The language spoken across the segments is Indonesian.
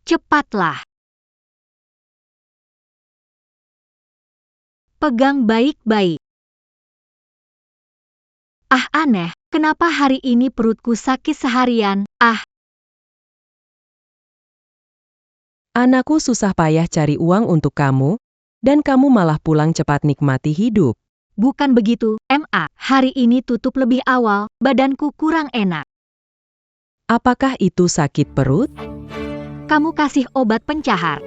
Cepatlah. Pegang baik-baik. Ah, aneh, kenapa hari ini perutku sakit seharian? Ah, Anakku susah payah cari uang untuk kamu, dan kamu malah pulang cepat nikmati hidup. bukan begitu, Ma. Hari ini tutup lebih awal, badanku kurang enak. Apakah itu sakit perut? Kamu kasih obat pencahar.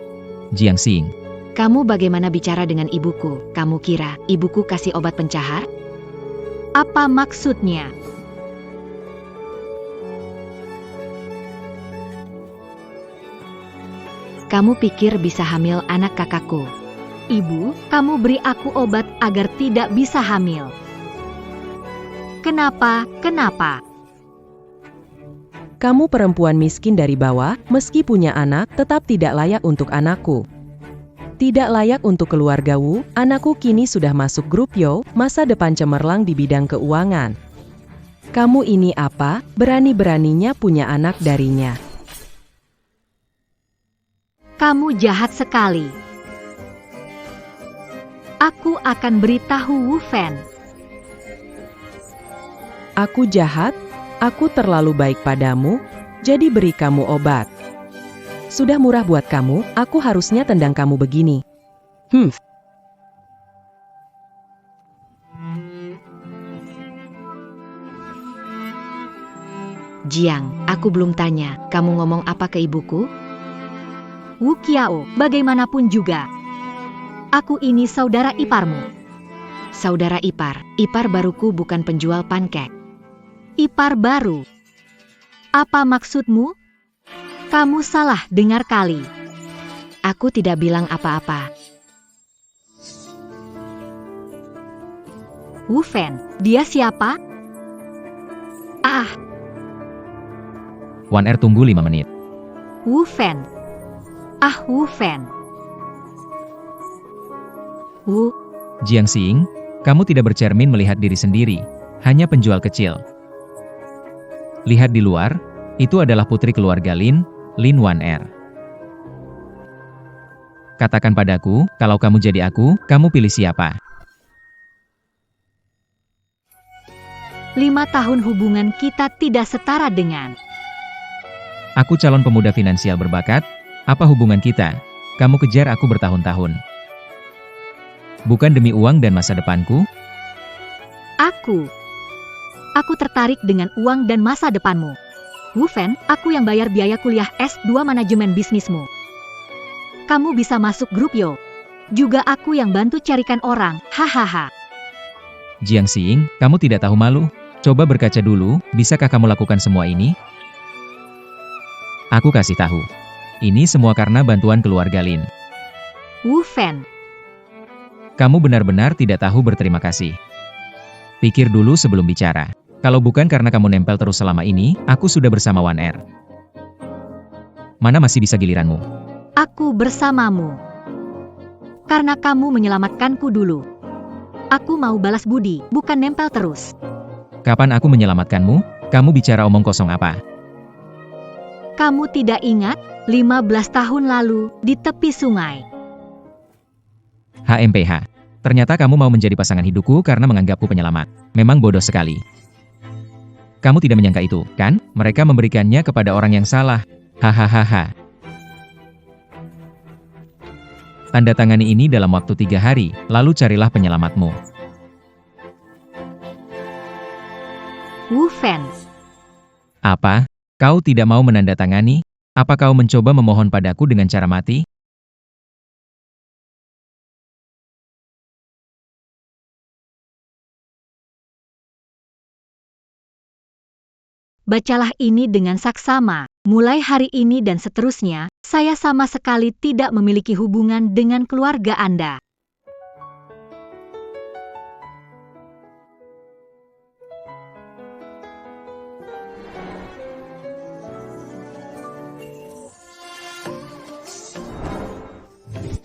Jiangxing, Kamu bagaimana bicara dengan ibuku? Kamu kira ibuku kasih obat pencahar? Apa maksudnya? Kamu pikir bisa hamil anak kakakku? Ibu, kamu beri aku obat agar tidak bisa hamil. Kenapa? Kenapa? Kamu perempuan miskin dari bawah, meski punya anak, tetap tidak layak untuk anakku. Tidak layak untuk keluargamu, anakku kini sudah masuk grup Yo, masa depan cemerlang di bidang keuangan. Kamu ini apa? Berani-beraninya punya anak darinya. Kamu jahat sekali. Aku akan beritahu Wu Fan. Aku jahat? Aku terlalu baik padamu, jadi beri kamu obat. Sudah murah buat kamu, aku harusnya tendang kamu begini. Jiang, aku belum tanya, kamu ngomong apa ke ibuku? Wu Qiao, bagaimanapun juga. Aku ini saudara iparmu. Saudara ipar, ipar baruku bukan penjual pancake. Ipar baru. Apa maksudmu? Kamu salah dengar kali. Aku tidak bilang apa-apa. Wu Fan, dia siapa? Ah, Wan Er tunggu 5 menit. Wu Fan. Ah, Wu Fan. Wu, Jiangxing, kamu tidak bercermin melihat diri sendiri, hanya penjual kecil. Lihat di luar, itu adalah putri keluarga Lin Wan Er. Katakan padaku, kalau kamu jadi aku, kamu pilih siapa? 5 tahun hubungan kita tidak setara dengan. Aku calon pemuda finansial berbakat, apa hubungan kita? Kamu kejar aku bertahun-tahun. Bukan demi uang dan masa depanku? Aku tertarik dengan uang dan masa depanmu. Wu Fan, aku yang bayar biaya kuliah S2 manajemen bisnismu. Kamu bisa masuk grup Yo. Juga aku yang bantu carikan orang, hahaha. Jiangxing, kamu tidak tahu malu? Coba berkaca dulu, bisakah kamu lakukan semua ini? Aku kasih tahu. Ini semua karena bantuan keluarga Lin. Wu Fan, Kamu benar-benar tidak tahu berterima kasih. Pikir dulu sebelum bicara. Kalau bukan karena kamu nempel terus selama ini, aku sudah bersama Wan Er. Mana masih bisa giliranmu? aku bersamamu. Karena kamu menyelamatkanku dulu. Aku mau balas budi, bukan nempel terus. Kapan aku menyelamatkanmu? Kamu bicara omong kosong apa? Kamu tidak ingat, 15 tahun lalu, di tepi sungai. HMPH. Ternyata kamu mau menjadi pasangan hidupku karena menganggapku penyelamat. Memang bodoh sekali. Kamu tidak menyangka itu, kan? Mereka memberikannya kepada orang yang salah. Hahaha. Tanda tangani ini dalam waktu 3 hari, lalu carilah penyelamatmu. Wu Fan, Apa? Kau tidak mau menandatangani? Apa kau mencoba memohon padaku dengan cara mati? bacalah ini dengan saksama. Mulai hari ini dan seterusnya, saya sama sekali tidak memiliki hubungan dengan keluarga Anda.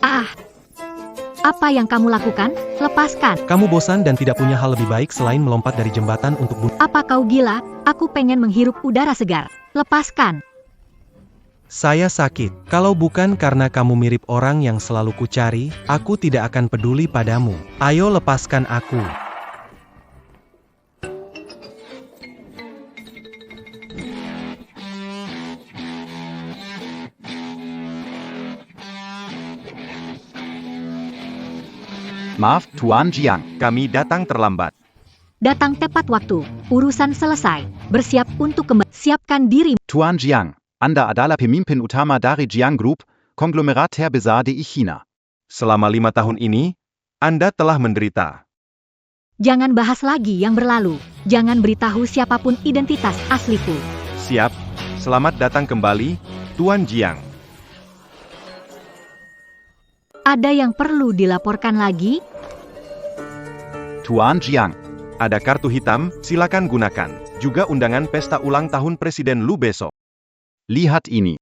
Ah, apa yang kamu lakukan? Lepaskan. Kamu bosan dan tidak punya hal lebih baik selain melompat dari jembatan untuk bunuh. Apa kau gila? Aku pengen menghirup udara segar. Lepaskan. Saya sakit. Kalau bukan karena kamu mirip orang yang selalu kucari, aku tidak akan peduli padamu. Ayo lepaskan aku. Maaf, Tuan Jiang. Kami datang terlambat. Datang tepat waktu. Urusan selesai. Bersiap untuk kembali. Siapkan diri. Tuan Jiang, Anda adalah pemimpin utama dari Jiang Group, konglomerat terbesar di China. Selama 5 tahun ini, Anda telah menderita. Jangan bahas lagi yang berlalu. Jangan beritahu siapapun identitas asliku. Siap. Selamat datang kembali, Tuan Jiang. Ada yang perlu dilaporkan lagi? Tuan Jiang, Ada kartu hitam, silakan gunakan. Juga undangan pesta ulang tahun Presiden Lu besok. lihat ini.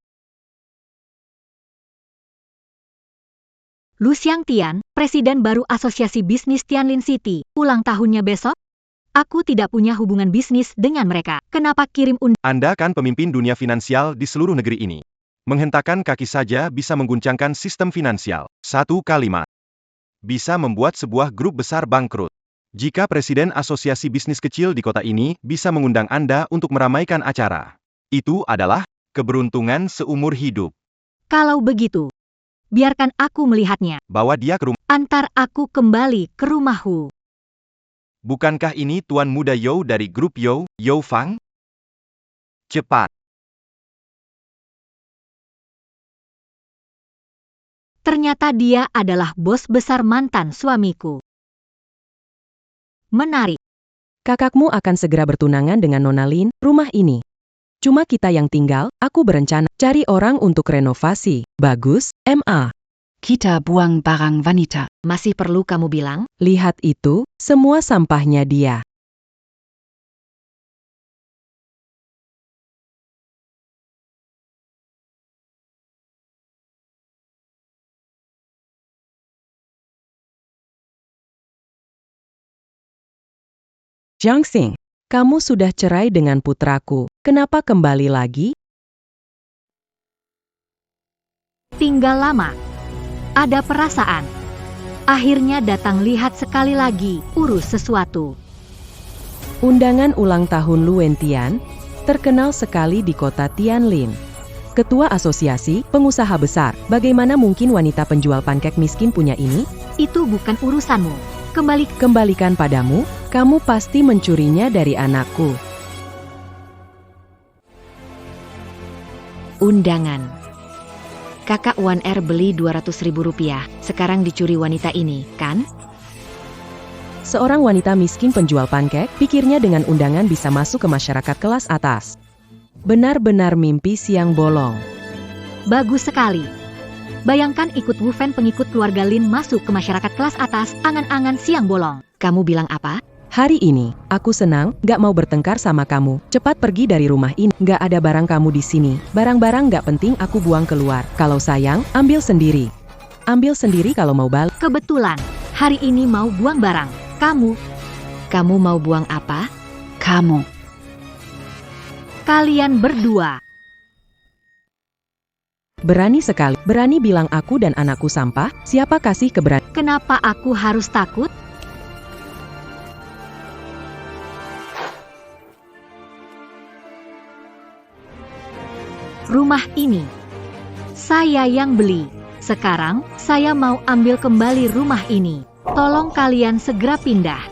Lu Xiangtian, Presiden baru Asosiasi Bisnis Tianlin City, ulang tahunnya besok? Aku tidak punya hubungan bisnis dengan mereka. Kenapa kirim Anda kan pemimpin dunia finansial di seluruh negeri ini. Menghentakkan kaki saja bisa mengguncangkan sistem finansial. Satu kalimat. Bisa membuat sebuah grup besar bangkrut. Jika Presiden Asosiasi Bisnis Kecil di kota ini bisa mengundang Anda untuk meramaikan acara, itu adalah keberuntungan seumur hidup. Kalau begitu, biarkan aku melihatnya. Bawa dia ke rumah. Antar aku kembali ke rumahku. Bukankah ini Tuan Muda You dari grup You Fang? Cepat. Ternyata dia adalah bos besar mantan suamiku. Menarik. Kakakmu akan segera bertunangan dengan Nona Lin, rumah ini. Cuma kita yang tinggal, aku berencana cari orang untuk renovasi. Bagus, MA. Kita buang barang wanita. Masih perlu kamu bilang? Lihat itu, semua sampahnya dia. Jiang Xing, kamu sudah cerai dengan putraku. Kenapa kembali lagi? Tinggal lama. Ada perasaan. Akhirnya datang lihat sekali lagi, urus sesuatu. Undangan ulang tahun Lu Wentian, terkenal sekali di kota Tianlin. Ketua asosiasi, pengusaha besar, bagaimana mungkin wanita penjual pankek miskin punya ini? Itu bukan urusanmu. Kembalikan padamu, kamu pasti mencurinya dari anakku. Undangan. Kakak Wan Er beli Rp200.000, sekarang dicuri wanita ini, kan? Seorang wanita miskin penjual pankek, pikirnya dengan undangan bisa masuk ke masyarakat kelas atas. Benar-benar mimpi siang bolong. Bagus sekali. Bayangkan ikut Wu Fan pengikut keluarga Lin masuk ke masyarakat kelas atas, angan-angan siang bolong. Kamu bilang apa? Hari ini, aku senang, gak mau bertengkar sama kamu. Cepat pergi dari rumah ini. Gak ada barang kamu di sini. Barang-barang gak penting aku buang keluar. Kalau sayang, ambil sendiri. Ambil sendiri kalau mau balik. Kebetulan, hari ini mau buang barang. Kamu mau buang apa? Kamu. Kalian berdua. Berani sekali. Berani bilang aku dan anakku sampah? Siapa kasih keberanian? Kenapa aku harus takut? Rumah ini. Saya yang beli. Sekarang, saya mau ambil kembali rumah ini. Tolong kalian segera pindah.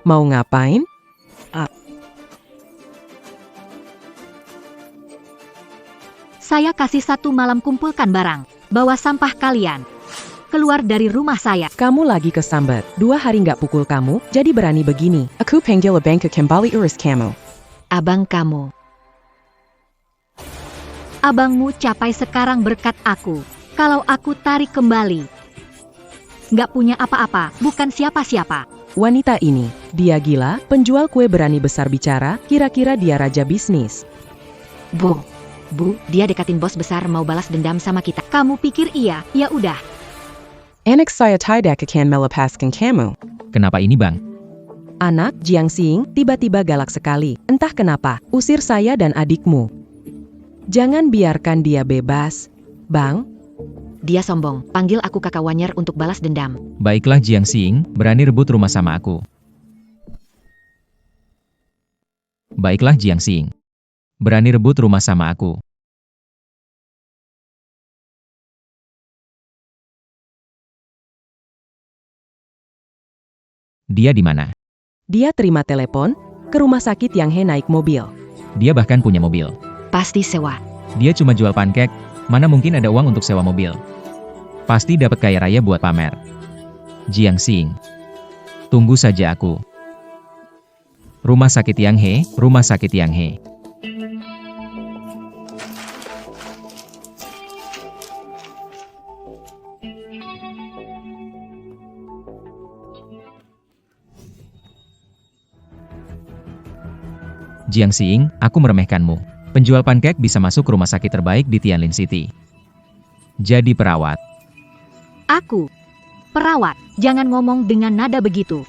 Mau ngapain? Saya kasih 1 malam kumpulkan barang. Bawa sampah kalian. Keluar dari rumah saya. Kamu lagi kesambet. 2 hari nggak pukul kamu, jadi berani begini. Aku panggil bank kembali urus kamu. Abang kamu. Abangmu capai sekarang berkat aku. Kalau aku tarik kembali. Nggak punya apa-apa, bukan siapa-siapa. Wanita ini, dia gila, penjual kue berani besar bicara, kira-kira dia raja bisnis. Bu, dia dekatin bos besar mau balas dendam sama kita. Kamu pikir iya? Ya udah. Anak saya tidak akan melepaskan kamu. Kenapa ini, Bang? Anak Jiang Xing tiba-tiba galak sekali. Entah kenapa, usir saya dan adikmu. Jangan biarkan dia bebas. Bang, Dia sombong, panggil aku kakak Wanyer untuk balas dendam. Baiklah Jiang Xing, berani rebut rumah sama aku. Baiklah Jiang Xing. Berani rebut rumah sama aku. Dia di mana? dia terima telepon, ke rumah sakit Yang He naik mobil. Dia bahkan punya mobil. Pasti sewa. Dia cuma jual pankek, mana mungkin ada uang untuk sewa mobil. Pasti dapat kaya raya buat pamer. Jiang Xing. Tunggu saja aku. Rumah sakit Yang He, rumah sakit Yang He. Jiang Xing, aku meremehkanmu. Penjual pankek bisa masuk rumah sakit terbaik di Tianlin City. Jadi perawat. Aku. Perawat, jangan ngomong dengan nada begitu.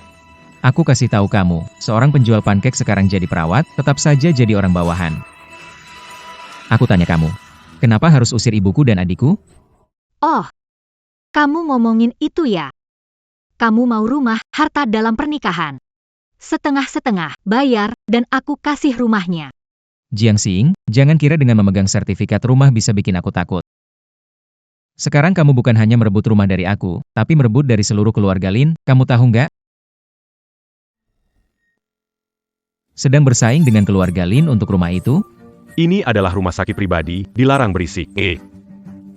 Aku kasih tahu kamu, seorang penjual pankek sekarang jadi perawat, tetap saja jadi orang bawahan. Aku tanya kamu, kenapa harus usir ibuku dan adikku? Oh, kamu ngomongin itu ya? Kamu mau rumah, harta dalam pernikahan. Setengah-setengah, bayar, dan aku kasih rumahnya. Jiang Xing, jangan kira dengan memegang sertifikat rumah bisa bikin aku takut. Sekarang kamu bukan hanya merebut rumah dari aku, tapi merebut dari seluruh keluarga Lin, kamu tahu nggak? Sedang bersaing dengan keluarga Lin untuk rumah itu? Ini adalah rumah sakit pribadi, dilarang berisik.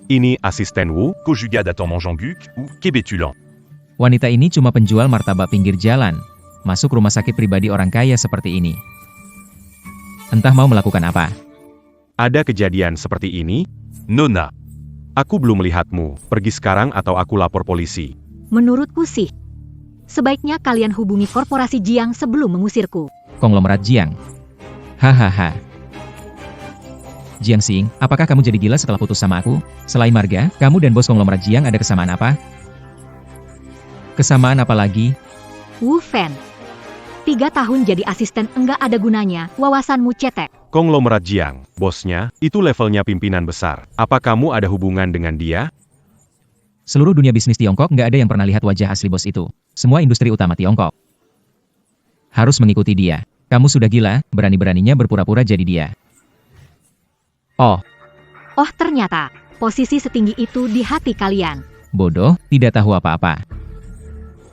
Ini asisten Wu, Conjugade attend Mangeanguc ou Québétulan. Wanita ini cuma penjual martabak pinggir jalan. Masuk rumah sakit pribadi orang kaya seperti ini. Entah mau melakukan apa. ada kejadian seperti ini? Nona. Aku belum melihatmu, pergi sekarang atau aku lapor polisi. Menurutku sih, sebaiknya kalian hubungi korporasi Jiang sebelum mengusirku. Konglomerat Jiang. Hahaha. Jiang Xing, apakah kamu jadi gila setelah putus sama aku? Selain marga, kamu dan bos konglomerat Jiang ada kesamaan apa? Kesamaan apa lagi? Wu Fan. 3 tahun jadi asisten enggak ada gunanya, wawasanmu cetek. Konglomerat Jiang, bosnya, itu levelnya pimpinan besar. Apa kamu ada hubungan dengan dia? Seluruh dunia bisnis Tiongkok nggak ada yang pernah lihat wajah asli bos itu. Semua industri utama Tiongkok harus mengikuti dia. Kamu sudah gila, berani-beraninya berpura-pura jadi dia. Oh, Oh ternyata, posisi setinggi itu di hati kalian. bodoh, tidak tahu apa-apa.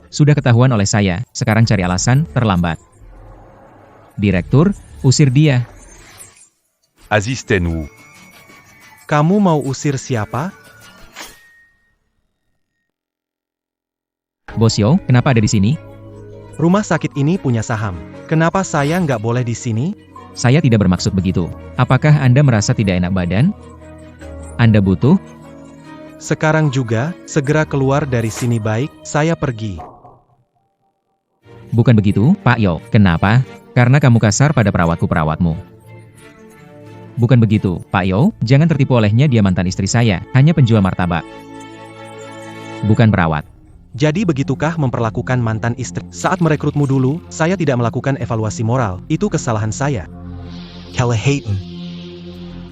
Sudah ketahuan oleh saya, sekarang cari alasan, terlambat. Direktur, usir dia. Assisten Wu. Kamu mau usir siapa? Bos Yo, kenapa ada di sini? Rumah sakit ini punya saham. Kenapa saya nggak boleh di sini? Saya tidak bermaksud begitu. Apakah Anda merasa tidak enak badan? Anda butuh? Sekarang juga, segera keluar dari sini baik, saya pergi. Bukan begitu, Pak Yo. Kenapa? Karena kamu kasar pada perawatku-perawatmu. Bukan begitu, Pak Yo. Jangan tertipu olehnya, dia mantan istri saya, hanya penjual martabak. Bukan perawat. Jadi begitukah memperlakukan mantan istri? Saat merekrutmu dulu, saya tidak melakukan evaluasi moral, itu kesalahan saya. Hayton.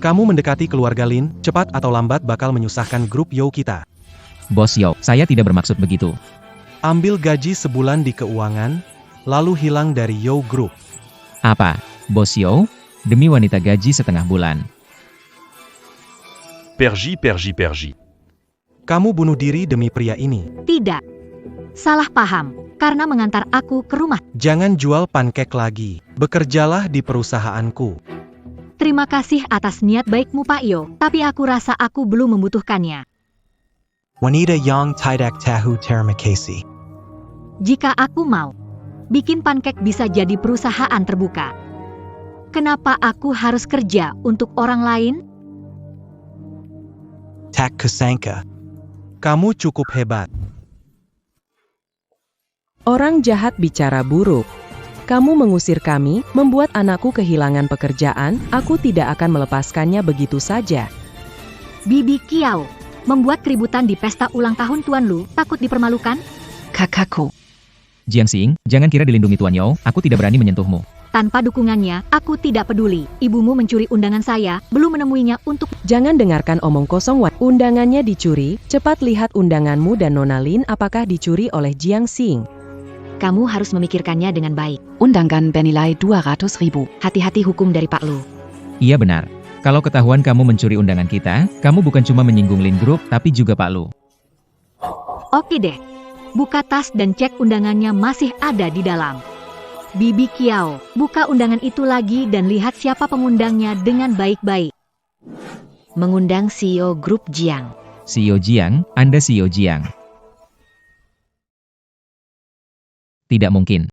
Kamu mendekati keluarga Lin, cepat atau lambat bakal menyusahkan grup Yo kita. Bos Yo, saya tidak bermaksud begitu. Ambil gaji sebulan di keuangan, lalu hilang dari Yo Group. Apa? Bos Yo? Demi wanita gaji setengah bulan. Pergi, pergi, pergi. Kamu bunuh diri demi pria ini. Tidak. Salah paham, karena mengantar aku ke rumah. Jangan jual pankek lagi. Bekerjalah di perusahaanku. Terima kasih atas niat baikmu Pak Yo, tapi aku rasa aku belum membutuhkannya. Wanita yang tidak tahu terima kasih. Jika aku mau, bikin pankek bisa jadi perusahaan terbuka. Kenapa aku harus kerja untuk orang lain? Tak kusangka. Kamu cukup hebat. Orang jahat bicara buruk. Kamu mengusir kami, membuat anakku kehilangan pekerjaan, aku tidak akan melepaskannya begitu saja. Bibi Kiao, membuat keributan di pesta ulang tahun Tuan Lu, takut dipermalukan? Kakakku. Jiang Xing, jangan kira dilindungi Tuan Yo, aku tidak berani menyentuhmu. Tanpa dukungannya, aku tidak peduli. Ibumu mencuri undangan saya, belum menemuinya untuk... Jangan dengarkan omong kosong, Wan. Undangannya dicuri, cepat lihat undanganmu dan Nona Lin apakah dicuri oleh Jiang Xing. Kamu harus memikirkannya dengan baik. Undangan bernilai 200.000. Hati-hati hukum dari Pak Lu. Iya benar. Kalau ketahuan kamu mencuri undangan kita, kamu bukan cuma menyinggung Lin Group, tapi juga Pak Lu. Oke deh. Buka tas dan cek undangannya masih ada di dalam. Bibi Kiao, buka undangan itu lagi dan lihat siapa pengundangnya dengan baik-baik. Mengundang CEO Grup Jiang. CEO Jiang, Anda CEO Jiang. Tidak mungkin.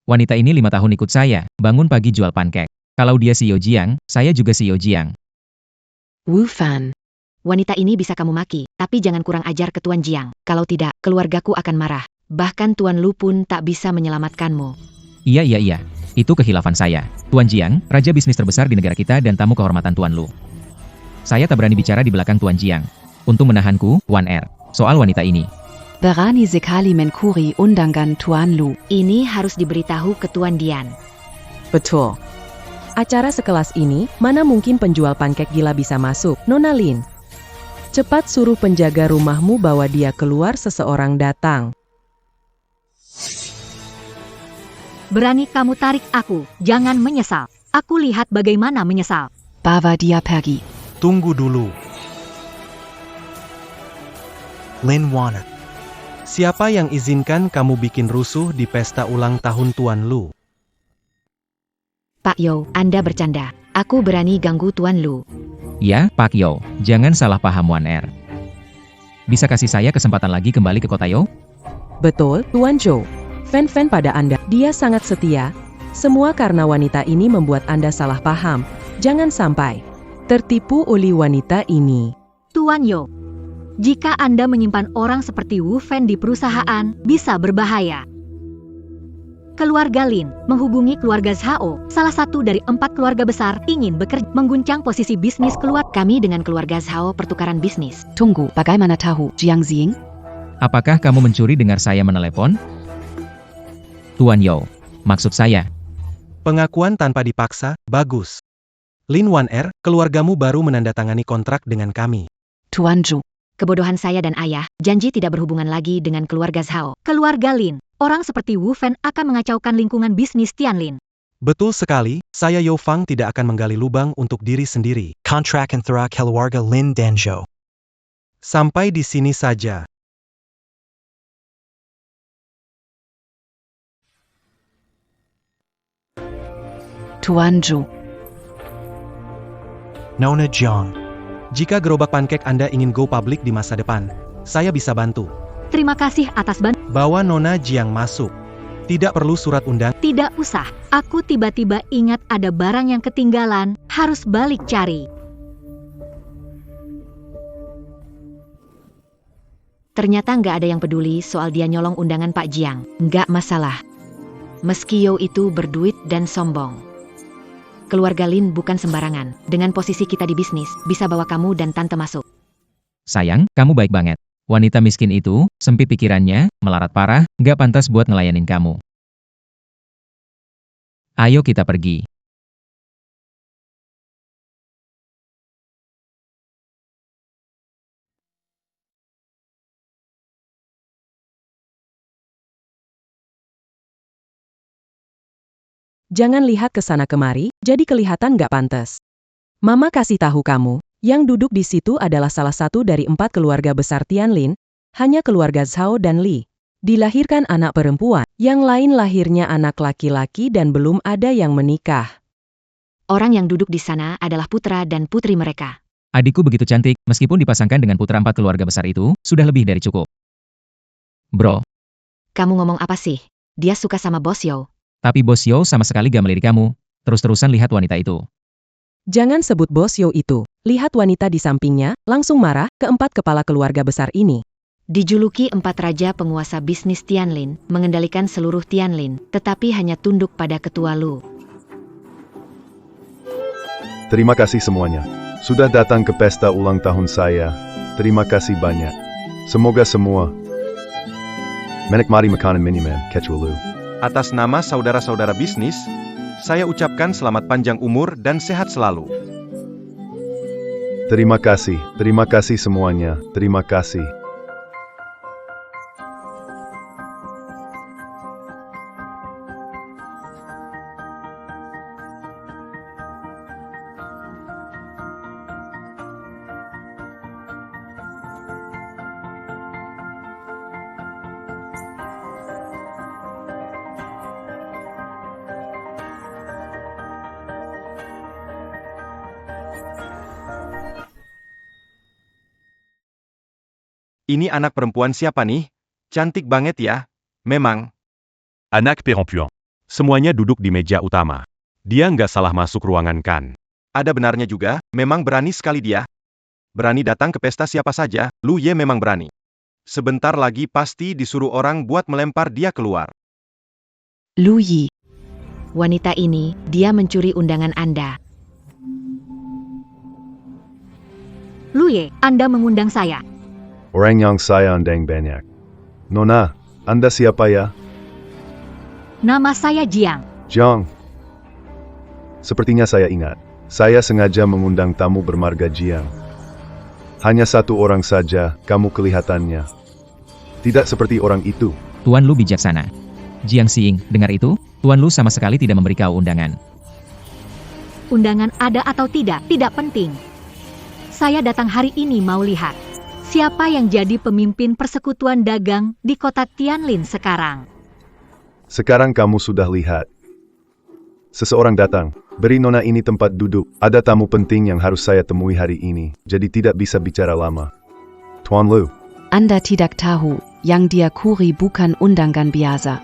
Wanita ini 5 tahun ikut saya, bangun pagi jual pankek. Kalau dia CEO Jiang, saya juga CEO Jiang. Wu Fan. Wanita ini bisa kamu maki, tapi jangan kurang ajar ke Tuan Jiang. Kalau tidak, keluargaku akan marah. Bahkan Tuan Lu pun tak bisa menyelamatkanmu. Iya. Itu kehilafan saya. Tuan Jiang, raja bisnis terbesar di negara kita dan tamu kehormatan Tuan Lu. Saya tak berani bicara di belakang Tuan Jiang. Untung menahanku, Wan Er. Soal wanita ini. Berani sekali mencuri undangan Tuan Lu. Ini harus diberitahu ke Tuan Dian. Betul. Acara sekelas ini, mana mungkin penjual pankek gila bisa masuk, Nona Lin. Cepat suruh penjaga rumahmu bawa dia keluar, seseorang datang. Berani kamu tarik aku, jangan menyesal. Aku lihat bagaimana menyesal. Bawa dia pergi. Tunggu dulu. Lin Warner. Siapa yang izinkan kamu bikin rusuh di pesta ulang tahun Tuan Lu? Pak Yo, Anda bercanda. Aku berani ganggu Tuan Lu. Ya, Pak Yo, jangan salah paham Wan Er. Bisa kasih saya kesempatan lagi kembali ke kota Yo? Betul, Tuan Zhou. Fan-fan pada Anda, dia sangat setia. Semua karena wanita ini membuat Anda salah paham. Jangan sampai tertipu oleh wanita ini. Tuan Yo, jika Anda menyimpan orang seperti Wu Fan di perusahaan, bisa berbahaya. Keluarga Lin menghubungi keluarga Zhao, salah satu dari 4 keluarga besar, ingin bekerja mengguncang posisi bisnis keluarga. Kami dengan keluarga Zhao pertukaran bisnis. Tunggu, bagaimana tahu Jiang Xing? Apakah kamu mencuri dengar saya menelepon? Tuan Yo, maksud saya. Pengakuan tanpa dipaksa, bagus. Lin Wan Er, keluargamu baru menandatangani kontrak dengan kami. Tuan Zhu. Kebodohan saya dan ayah, janji tidak berhubungan lagi dengan keluarga Zhao. Keluarga Lin, orang seperti Wu Fan akan mengacaukan lingkungan bisnis Tianlin. Betul sekali, saya Yo Fang tidak akan menggali lubang untuk diri sendiri. Kontrak antara keluarga Lin dan Zhou. Sampai di sini saja. Tuan Zhu. Nona Jiang. Jika gerobak pankek Anda ingin go public di masa depan, saya bisa bantu. Terima kasih atas bantuan. Bawa Nona Jiang masuk. Tidak perlu surat undang. Tidak usah, aku tiba-tiba ingat ada barang yang ketinggalan, harus balik cari. Ternyata nggak ada yang peduli soal dia nyolong undangan Pak Jiang. Nggak masalah. Meski Yo itu berduit dan sombong. Keluarga Lin bukan sembarangan. Dengan posisi kita di bisnis, bisa bawa kamu dan tante masuk. Sayang, kamu baik banget. Wanita miskin itu, sempit pikirannya, melarat parah, gak pantas buat ngelayanin kamu. Ayo kita pergi. Jangan lihat ke sana kemari, jadi kelihatan gak pantas. Mama kasih tahu kamu, yang duduk di situ adalah salah satu dari 4 keluarga besar Tianlin, hanya keluarga Zhao dan Li. Dilahirkan anak perempuan, yang lain lahirnya anak laki-laki dan belum ada yang menikah. Orang yang duduk di sana adalah putra dan putri mereka. Adikku begitu cantik, meskipun dipasangkan dengan putra 4 keluarga besar itu, sudah lebih dari cukup. Bro, Kamu ngomong apa sih? Dia suka sama Bos Yo. tapi Bos Yo sama sekali gak melirik kamu. Terus-terusan lihat wanita itu. Jangan sebut Bos Yo itu, lihat wanita di sampingnya, langsung marah, keempat kepala keluarga besar ini. Dijuluki 4 raja penguasa bisnis Tianlin, mengendalikan seluruh Tianlin, tetapi hanya tunduk pada ketua Lu. Terima kasih semuanya. Sudah datang ke pesta ulang tahun saya. Terima kasih banyak. Semoga semua menikmati makanan miniman, kecuali Lu. Atas nama saudara-saudara bisnis, Saya ucapkan selamat panjang umur dan sehat selalu. Terima kasih semuanya, terima kasih. Ini anak perempuan siapa nih? Cantik banget ya. Memang. Anak perempuan. Semuanya duduk di meja utama. Dia nggak salah masuk ruangan kan. Ada benarnya juga, memang berani sekali dia. Berani datang ke pesta siapa saja, Lu Ye memang berani. Sebentar lagi pasti disuruh orang buat melempar dia keluar. Lu Yi. Wanita ini, dia mencuri undangan Anda. Lu Ye, Anda mengundang saya. Orang yang saya undang banyak. Nona, Anda siapa ya? Nama saya Jiang. Jiang. Sepertinya saya ingat. Saya sengaja mengundang tamu bermarga Jiang. Hanya satu orang saja, kamu kelihatannya. Tidak seperti orang itu. Tuan Lu bijaksana. Jiang Xing, dengar itu? Tuan Lu sama sekali tidak memberi kau undangan. Undangan ada atau tidak penting. Saya datang hari ini mau lihat siapa yang jadi pemimpin persekutuan dagang di kota Tianlin sekarang. Sekarang kamu sudah lihat. Seseorang datang, beri Nona ini tempat duduk. Ada tamu penting yang harus saya temui hari ini, jadi tidak bisa bicara lama. Tuan Lu. Anda tidak tahu, yang dia kuri bukan undangan biasa.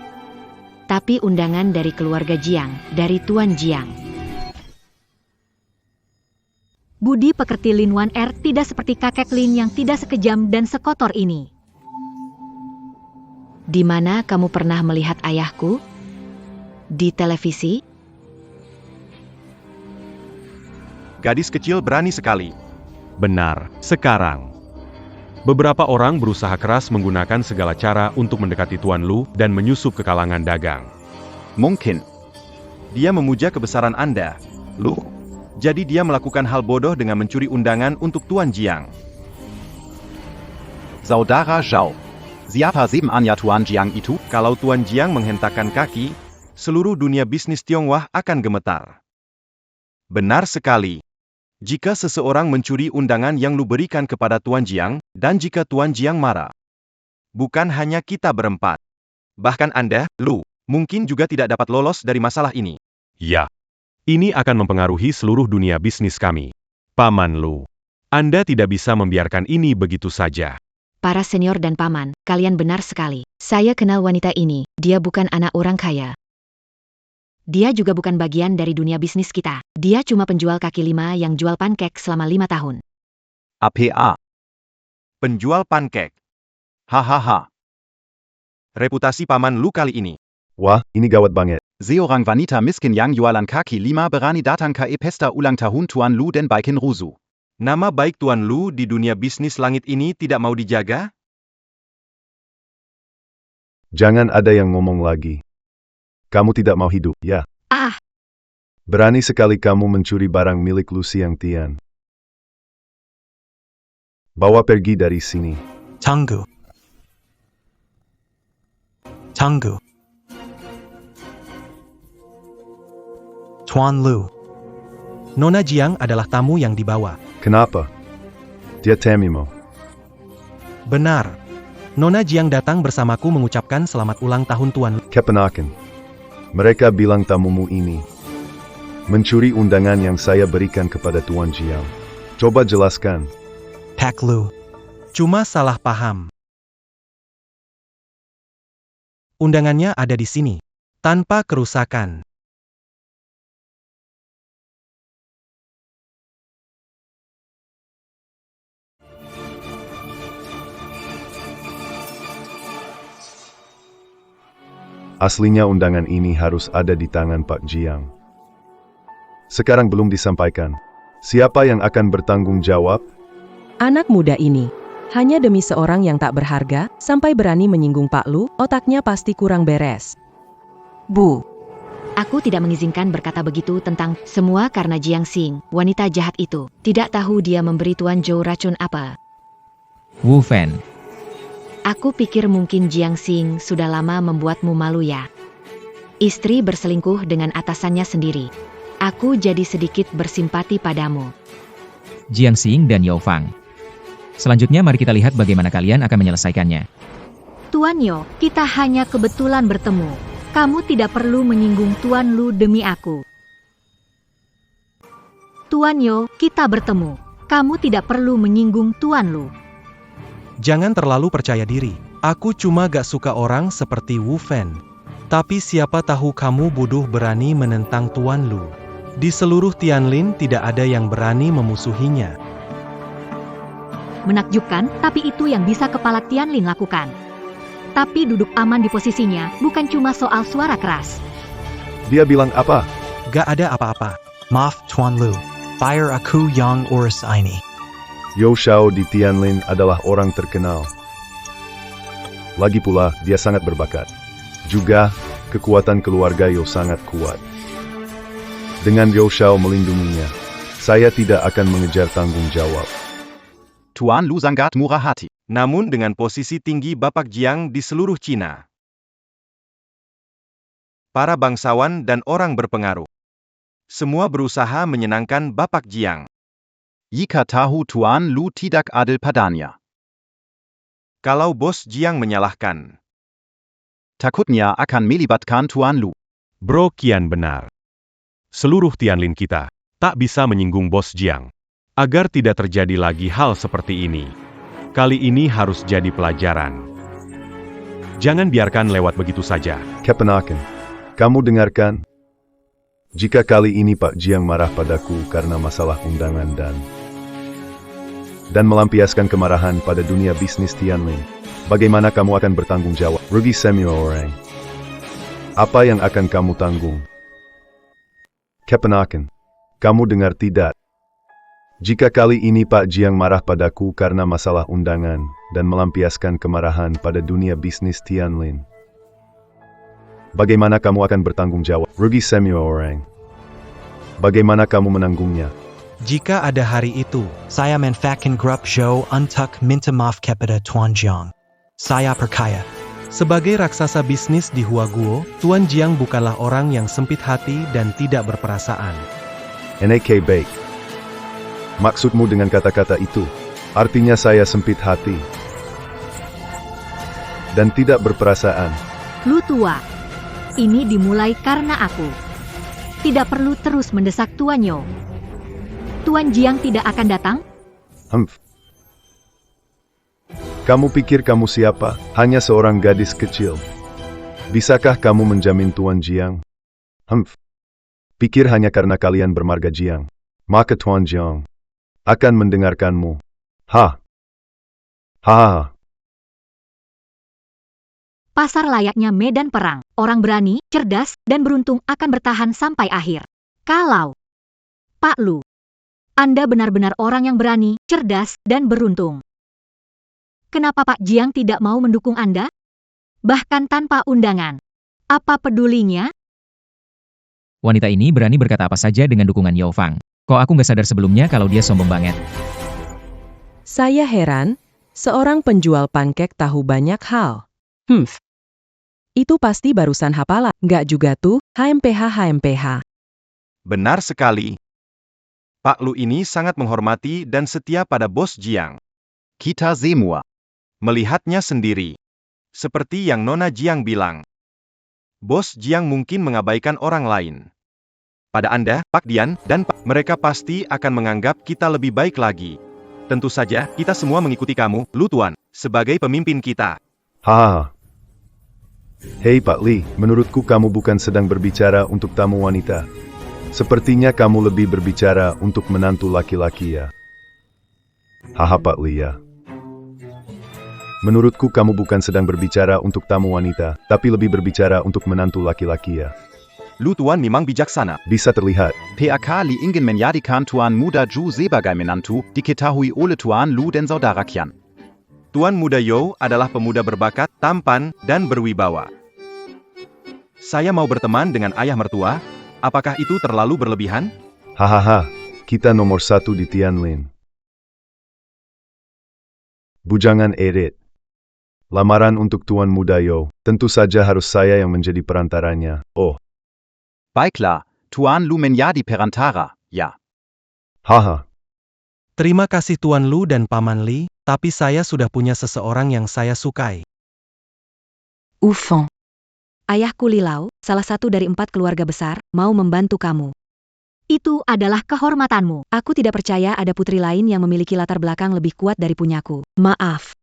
Tapi undangan dari keluarga Jiang, dari Tuan Jiang. Budi pekerti Lin Wan Er tidak seperti kakek Lin yang tidak sekejam dan sekotor ini. Di mana kamu pernah melihat ayahku? Di televisi? Gadis kecil berani sekali. Benar, sekarang. Beberapa orang berusaha keras menggunakan segala cara untuk mendekati Tuan Lu dan menyusup ke kalangan dagang. Mungkin. Dia memuja kebesaran Anda, Lu. Jadi dia melakukan hal bodoh dengan mencuri undangan untuk Tuan Jiang. Saudara Zhao. Siapa sebenarnya Tuan Jiang itu? Kalau Tuan Jiang menghentakkan kaki, seluruh dunia bisnis Tionghoa akan gemetar. Benar sekali. Jika seseorang mencuri undangan yang Lu berikan kepada Tuan Jiang, dan jika Tuan Jiang marah. Bukan hanya kita berempat. Bahkan Anda, Lu, mungkin juga tidak dapat lolos dari masalah ini. Ya. Ini akan mempengaruhi seluruh dunia bisnis kami. Paman Lu. Anda tidak bisa membiarkan ini begitu saja. Para senior dan paman, kalian benar sekali. Saya kenal wanita ini, dia bukan anak orang kaya. Dia juga bukan bagian dari dunia bisnis kita. Dia cuma penjual kaki lima yang jual pancake selama 5 tahun. APA. Penjual pancake. Hahaha. Reputasi Paman Lu kali ini. Wah, ini gawat banget. Seorang wanita miskin yang jualan kaki lima berani datang ke pesta ulang tahun Tuan Lu dan bikin rusuh. Nama baik Tuan Lu di dunia bisnis langit ini tidak mau dijaga? Jangan ada yang ngomong lagi. Kamu tidak mau hidup, ya? Ah! Berani sekali kamu mencuri barang milik Lu Xiangtian. Bawa pergi dari sini. Tunggu. Tunggu. Tuan Lu. Nona Jiang adalah tamu yang dibawa. Kenapa? Dia tamumu. Benar. Nona Jiang datang bersamaku mengucapkan selamat ulang tahun Tuan Lu. Kepenakan. Mereka bilang tamumu ini mencuri undangan yang saya berikan kepada Tuan Jiang. Coba jelaskan. Pak Lu. Cuma salah paham. Undangannya ada di sini. Tanpa kerusakan. Aslinya undangan ini harus ada di tangan Pak Jiang. Sekarang belum disampaikan. Siapa yang akan bertanggung jawab? Anak muda ini. Hanya demi seorang yang tak berharga, sampai berani menyinggung Pak Lu, otaknya pasti kurang beres. Bu. Aku tidak mengizinkan berkata begitu tentang semua karena Jiang Xing, wanita jahat itu. Tidak tahu dia memberi Tuan Zhou racun apa. Wu Fan, Aku pikir mungkin Jiang Xing sudah lama membuatmu malu ya. Istri berselingkuh dengan atasannya sendiri. Aku jadi sedikit bersimpati padamu. Jiang Xing dan Yao Fang. Selanjutnya mari kita lihat bagaimana kalian akan menyelesaikannya. Tuan Yo, kita hanya kebetulan bertemu. Kamu tidak perlu menyinggung Tuan Lu demi aku. Tuan Yo, kita bertemu. Kamu tidak perlu menyinggung Tuan Lu. Jangan terlalu percaya diri. Aku cuma gak suka orang seperti Wu Fan. Tapi siapa tahu kamu bodoh berani menentang Tuan Lu. Di seluruh Tianlin tidak ada yang berani memusuhinya. Menakjubkan, tapi itu yang bisa kepala Tianlin lakukan. Tapi duduk aman di posisinya, bukan cuma soal suara keras. Dia bilang apa? Gak ada apa-apa. Maaf Tuan Lu. Fire aku yang urus ini. Yao Shao di Tianlin adalah orang terkenal. Lagi pula, dia sangat berbakat. Juga, kekuatan keluarga Yao sangat kuat. Dengan Yao Shao melindunginya, saya tidak akan mengejar tanggung jawab. Tuan Lu sangat murah hati. Namun dengan posisi tinggi Bapak Jiang di seluruh Cina, para bangsawan dan orang berpengaruh, semua berusaha menyenangkan Bapak Jiang. Jika tahu Tuan Lu tidak adil padanya. Kalau Bos Jiang menyalahkan, Takutnya akan melibatkan Tuan Lu. Bro kian benar. Seluruh Tianlin kita tak bisa menyinggung Bos Jiang. Agar tidak terjadi lagi hal seperti ini. Kali ini harus jadi pelajaran. Jangan biarkan lewat begitu saja. Keponakan, kamu dengarkan? Jika kali ini Pak Jiang marah padaku karena masalah undangan dan melampiaskan kemarahan pada dunia bisnis Tianlin, bagaimana kamu akan bertanggung jawab? Rugi semua orang. Apa yang akan kamu tanggung? Keponakan, kamu dengar tidak? Jika kali ini Pak Jiang marah padaku karena masalah undangan dan melampiaskan kemarahan pada dunia bisnis Tianlin, bagaimana kamu akan bertanggung jawab? Rugi semua orang. Bagaimana kamu menanggungnya? Jika ada hari itu, Saya manfaatkan grup Zhou untuk minta maaf kepada Tuan Jiang. Saya percaya. sebagai raksasa bisnis di Huaguo, Tuan Jiang bukanlah orang yang sempit hati dan tidak berperasaan. NAK baik. Maksudmu dengan kata-kata itu? Artinya saya sempit hati dan tidak berperasaan. Lu tua. Ini dimulai karena aku. Tidak perlu terus mendesak Tuan Yo. Tuan Jiang tidak akan datang? Kamu pikir kamu siapa? Hanya seorang gadis kecil. Bisakah kamu menjamin Tuan Jiang? Pikir hanya karena kalian bermarga Jiang, maka Tuan Jiang akan mendengarkanmu. Ha. Pasar layaknya medan perang. Orang berani, cerdas, dan beruntung akan bertahan sampai akhir. Kalau Pak Lu, Anda benar-benar orang yang berani, cerdas, dan beruntung. Kenapa Pak Jiang tidak mau mendukung Anda? Bahkan tanpa undangan. Apa pedulinya? Wanita ini berani berkata apa saja dengan dukungan Yao Fang. Kok aku nggak sadar sebelumnya kalau dia sombong banget. Saya heran, seorang penjual pankek tahu banyak hal. Itu pasti barusan hafalan, nggak juga tuh, HMPH. benar sekali. Pak Lu ini sangat menghormati dan setia pada Bos Jiang. Kita semua. Melihatnya sendiri. Seperti yang Nona Jiang bilang. Bos Jiang mungkin mengabaikan orang lain. Pada Anda, Pak Dian, dan Pak, mereka pasti akan menganggap kita lebih baik lagi. Tentu saja, kita semua mengikuti kamu, Lu Tuan, sebagai pemimpin kita. Hei Pak Li, menurutku kamu bukan sedang berbicara untuk tamu wanita. Sepertinya kamu lebih berbicara untuk menantu laki-laki ya. Pak Li ya. Menurutku kamu bukan sedang berbicara untuk tamu wanita, tapi lebih berbicara untuk menantu laki-laki ya. Lu Tuan memang bijaksana. Bisa terlihat. PAK li ingin menjadikan Tuan Muda Zhu sebagai menantu, diketahui oleh Tuan Lu dan saudara Qian. Tuan Muda Yo adalah pemuda berbakat, tampan, dan berwibawa. Saya mau berteman dengan ayah mertua, apakah itu terlalu berlebihan? Hahaha, kita nomor 1 di Tianlin. Bujangan Edit. Lamaran untuk Tuan Muda Yo, tentu saja harus saya yang menjadi perantaranya. Oh, Baiklah, Tuan Lu menjadi perantara, ya. haha. Terima kasih Tuan Lu dan Paman Li, tapi saya sudah punya seseorang yang saya sukai. Ufon. Ayahku Lilau, salah satu dari 4 keluarga besar, mau membantu kamu. Itu adalah kehormatanmu. Aku tidak percaya ada putri lain yang memiliki latar belakang lebih kuat dari punyaku. Maaf.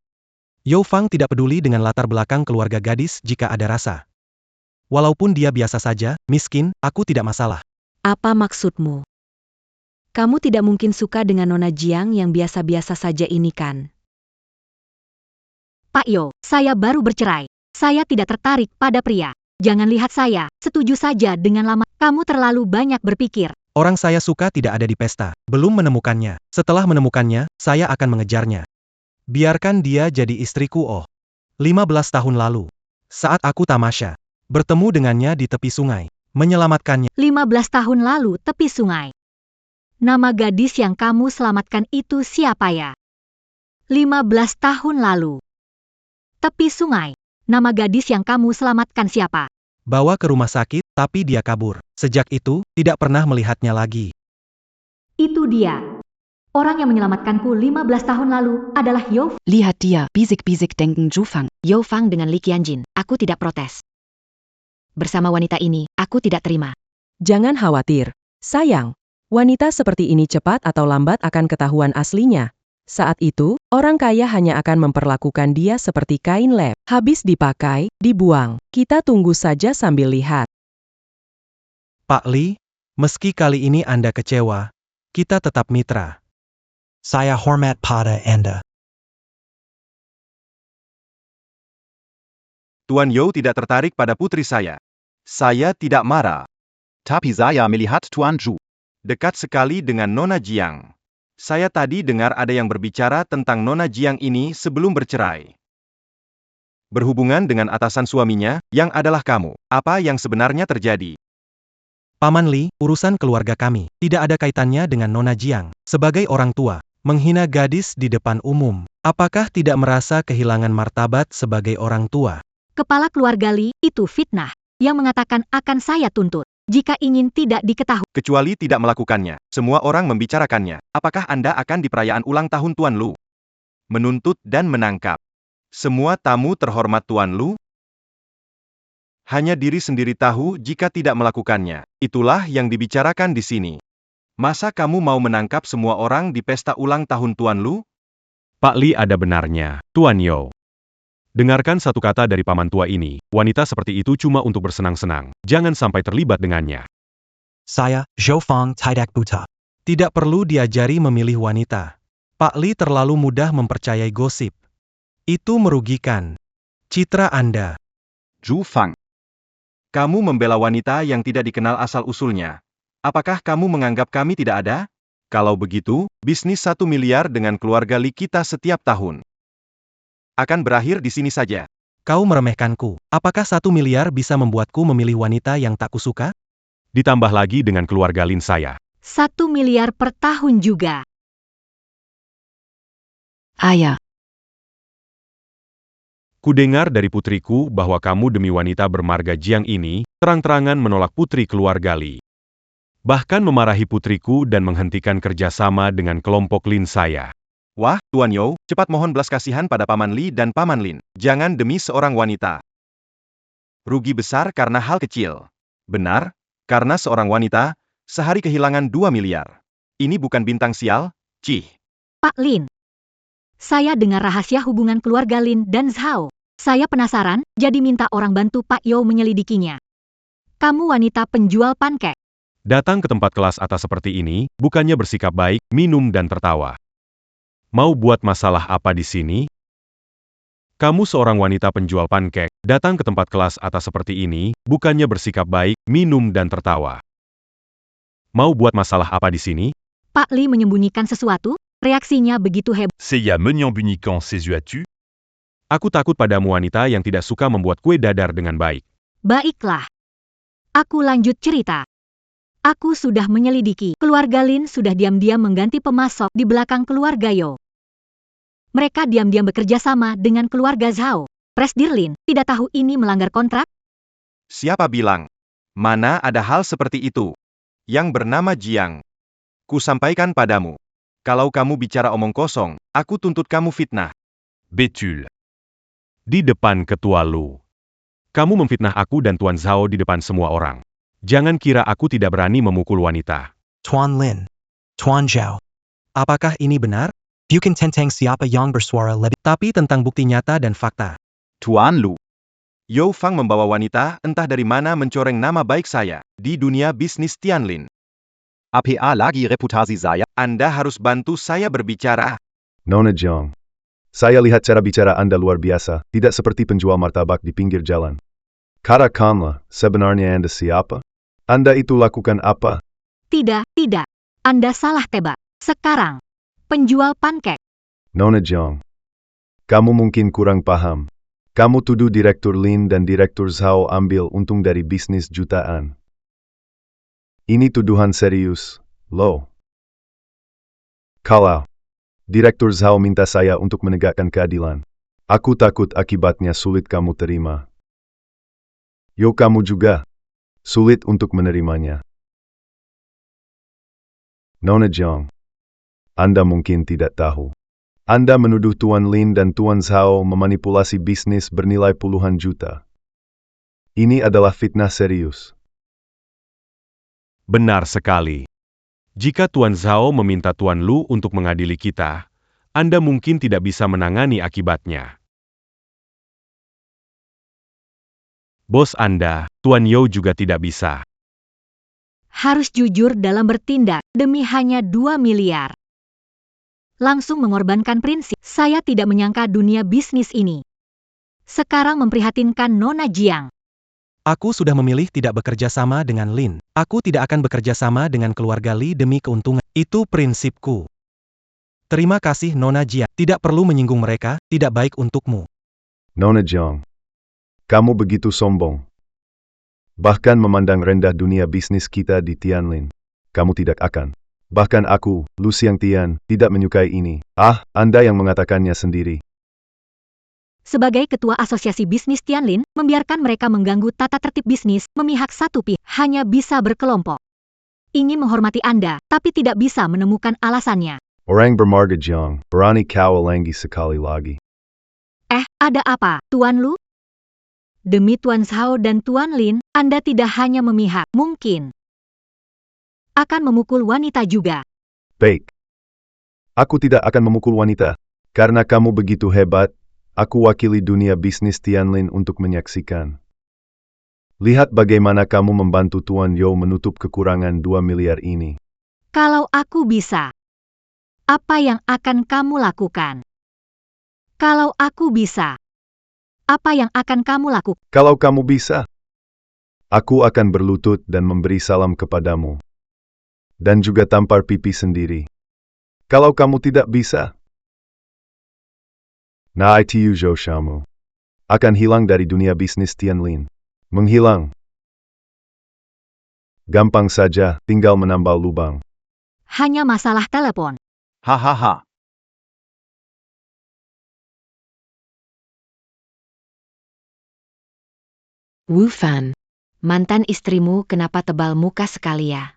Yo Fang tidak peduli dengan latar belakang keluarga gadis jika ada rasa. Walaupun dia biasa saja, miskin, aku tidak masalah. Apa maksudmu? Kamu tidak mungkin suka dengan Nona Jiang yang biasa-biasa saja ini kan? Pak Yo, saya baru bercerai. Saya tidak tertarik pada pria. Jangan lihat saya, setuju saja dengan lama. Kamu terlalu banyak berpikir. Orang saya suka tidak ada di pesta. Belum menemukannya. Setelah menemukannya, saya akan mengejarnya. Biarkan dia jadi istriku. 15 tahun lalu. Saat aku tamasya. Bertemu dengannya di tepi sungai. Menyelamatkannya. 15 tahun lalu tepi sungai. Nama gadis yang kamu selamatkan itu siapa ya? 15 tahun lalu. Tepi sungai. Nama gadis yang kamu selamatkan siapa? Bawa ke rumah sakit, tapi dia kabur. Sejak itu, tidak pernah melihatnya lagi. Itu dia. Orang yang menyelamatkanku 15 tahun lalu adalah Yo Lihat dia, bisik-bisik denken Zhufang. Fang dengan Li Qianjin. Aku tidak protes. Bersama wanita ini, aku tidak terima. Jangan khawatir. Sayang, wanita seperti ini cepat atau lambat akan ketahuan aslinya. Saat itu, orang kaya hanya akan memperlakukan dia seperti kain lep. Habis dipakai, dibuang. Kita tunggu saja sambil lihat. Pak Li, meski kali ini Anda kecewa, kita tetap mitra. Saya hormat pada Anda. Tuan Yo tidak tertarik pada putri saya. Saya tidak marah. Tapi saya melihat Tuan Zhu. Dekat sekali dengan Nona Jiang. Saya tadi dengar ada yang berbicara tentang Nona Jiang ini sebelum bercerai. Berhubungan dengan atasan suaminya, yang adalah kamu. Apa yang sebenarnya terjadi? Paman Li, urusan keluarga kami, tidak ada kaitannya dengan Nona Jiang. Sebagai orang tua, menghina gadis di depan umum, apakah tidak merasa kehilangan martabat sebagai orang tua? Kepala keluarga Li, itu fitnah. Yang mengatakan akan saya tuntut. Jika ingin tidak diketahui. Kecuali tidak melakukannya, semua orang membicarakannya. Apakah Anda akan di perayaan ulang tahun Tuan Lu? Menuntut dan menangkap. Semua tamu terhormat Tuan Lu. Hanya diri sendiri tahu jika tidak melakukannya. Itulah yang dibicarakan di sini. Masa kamu mau menangkap semua orang di pesta ulang tahun Tuan Lu? Pak Li ada benarnya, Tuan Yo. Dengarkan satu kata dari paman tua ini, wanita seperti itu cuma untuk bersenang-senang. Jangan sampai terlibat dengannya. Saya, Zhou Fang tidak buta. Tidak perlu diajari memilih wanita. Pak Li terlalu mudah mempercayai gosip. Itu merugikan citra Anda. Zhu Fang. Kamu membela wanita yang tidak dikenal asal-usulnya. Apakah kamu menganggap kami tidak ada? Kalau begitu, bisnis 1 miliar dengan keluarga Li kita setiap tahun akan berakhir di sini saja. Kau meremehkanku. Apakah 1 miliar bisa membuatku memilih wanita yang tak kusuka? Ditambah lagi dengan keluarga Lin saya. 1 miliar per tahun juga. Ayah. Kudengar dari putriku bahwa kamu demi wanita bermarga Jiang ini, terang-terangan menolak putri keluarga Li. Bahkan memarahi putriku dan menghentikan kerjasama dengan kelompok Lin saya. Wah, Tuan Yo, cepat mohon belas kasihan pada Paman Li dan Paman Lin. Jangan demi seorang wanita. Rugi besar karena hal kecil. Benar, karena seorang wanita, sehari kehilangan 2 miliar. Ini bukan bintang sial, Cih. Pak Lin. Saya dengar rahasia hubungan keluarga Lin dan Zhao. Saya penasaran, jadi minta orang bantu Pak Yo menyelidikinya. Kamu wanita penjual pankek. Datang ke tempat kelas atas seperti ini, bukannya bersikap baik, minum dan tertawa. Mau buat masalah apa di sini? Kamu seorang wanita penjual pankek, datang ke tempat kelas atas seperti ini, bukannya bersikap baik, minum dan tertawa. Mau buat masalah apa di sini? Pak Li menyembunyikan sesuatu, reaksinya begitu hebat. C'est ya menyembunyikan sesuatu? Aku takut padamu wanita yang tidak suka membuat kue dadar dengan baik. Baiklah. Aku lanjut cerita. Aku sudah menyelidiki. Keluarga Lin sudah diam-diam mengganti pemasok di belakang keluarga Yo. Mereka diam-diam bekerja sama dengan keluarga Zhao. Presdir Lin tidak tahu ini melanggar kontrak? Siapa bilang? Mana ada hal seperti itu? Yang bernama Jiang. Ku sampaikan padamu. Kalau kamu bicara omong kosong, aku tuntut kamu fitnah. Betul. Di depan Ketua Lu. Kamu memfitnah aku dan Tuan Zhao di depan semua orang. Jangan kira aku tidak berani memukul wanita. Tuan Lin. Tuan Zhao. Apakah ini benar? Bukan tentang siapa yang bersuara lebih. Tapi tentang bukti nyata dan fakta. Tuan Lu. Yo Fang membawa wanita entah dari mana mencoreng nama baik saya di dunia bisnis Tianlin. APA lagi reputasi saya. Anda harus bantu saya berbicara. Nona Jiang. Saya lihat cara bicara Anda luar biasa, tidak seperti penjual martabak di pinggir jalan. Katakanlah, sebenarnya Anda siapa? Anda itu lakukan apa? Tidak. Anda salah tebak. Sekarang, penjual pankek. Nona Jiang. Kamu mungkin kurang paham. Kamu tuduh Direktur Lin dan Direktur Zhao ambil untung dari bisnis jutaan. Ini tuduhan serius, loh. Kalau Direktur Zhao minta saya untuk menegakkan keadilan, aku takut akibatnya sulit kamu terima. Yo, kamu juga sulit untuk menerimanya. Nona Jiang, Anda mungkin tidak tahu. Anda menuduh Tuan Lin dan Tuan Zhao memanipulasi bisnis bernilai puluhan juta. Ini adalah fitnah serius. Benar sekali. Jika Tuan Zhao meminta Tuan Lu untuk mengadili kita, Anda mungkin tidak bisa menangani akibatnya. Bos Anda, Tuan Yo juga tidak bisa. Harus jujur dalam bertindak demi hanya 2 miliar. Langsung mengorbankan prinsip. Saya tidak menyangka dunia bisnis ini sekarang memprihatinkan Nona Jiang. Aku sudah memilih tidak bekerja sama dengan Lin. Aku tidak akan bekerja sama dengan keluarga Li demi keuntungan. Itu prinsipku. Terima kasih Nona Jiang. Tidak perlu menyinggung mereka, tidak baik untukmu. Nona Jiang, kamu begitu sombong. Bahkan memandang rendah dunia bisnis kita di Tianlin. Kamu tidak akan. Bahkan aku, Lu Xiangtian, tidak menyukai ini. Anda yang mengatakannya sendiri. Sebagai ketua asosiasi bisnis Tianlin, membiarkan mereka mengganggu tata tertib bisnis, memihak satu pihak, hanya bisa berkelompok. Ingin menghormati Anda, tapi tidak bisa menemukan alasannya. Orang bermarga Jiang, berani kau ulangi sekali lagi. Ada apa, Tuan Lu? Demi Tuan Zhao dan Tuan Lin, Anda tidak hanya memihak, mungkin akan memukul wanita juga. Baik. Aku tidak akan memukul wanita. Karena kamu begitu hebat, aku wakili dunia bisnis Tianlin untuk menyaksikan. Lihat bagaimana kamu membantu Tuan Yo menutup kekurangan 2 miliar ini. Kalau aku bisa, apa yang akan kamu lakukan? Kalau aku bisa, apa yang akan kamu lakukan? Kalau kamu bisa, aku akan berlutut dan memberi salam kepadamu. Dan juga tampar pipi sendiri. Kalau kamu tidak bisa, nah itu Zhou Shamu akan hilang dari dunia bisnis Tianlin. Menghilang. Gampang saja, tinggal menambal lubang. Hanya masalah telepon. Hahaha. Wu Fan. Mantan istrimu kenapa tebal muka sekali ya?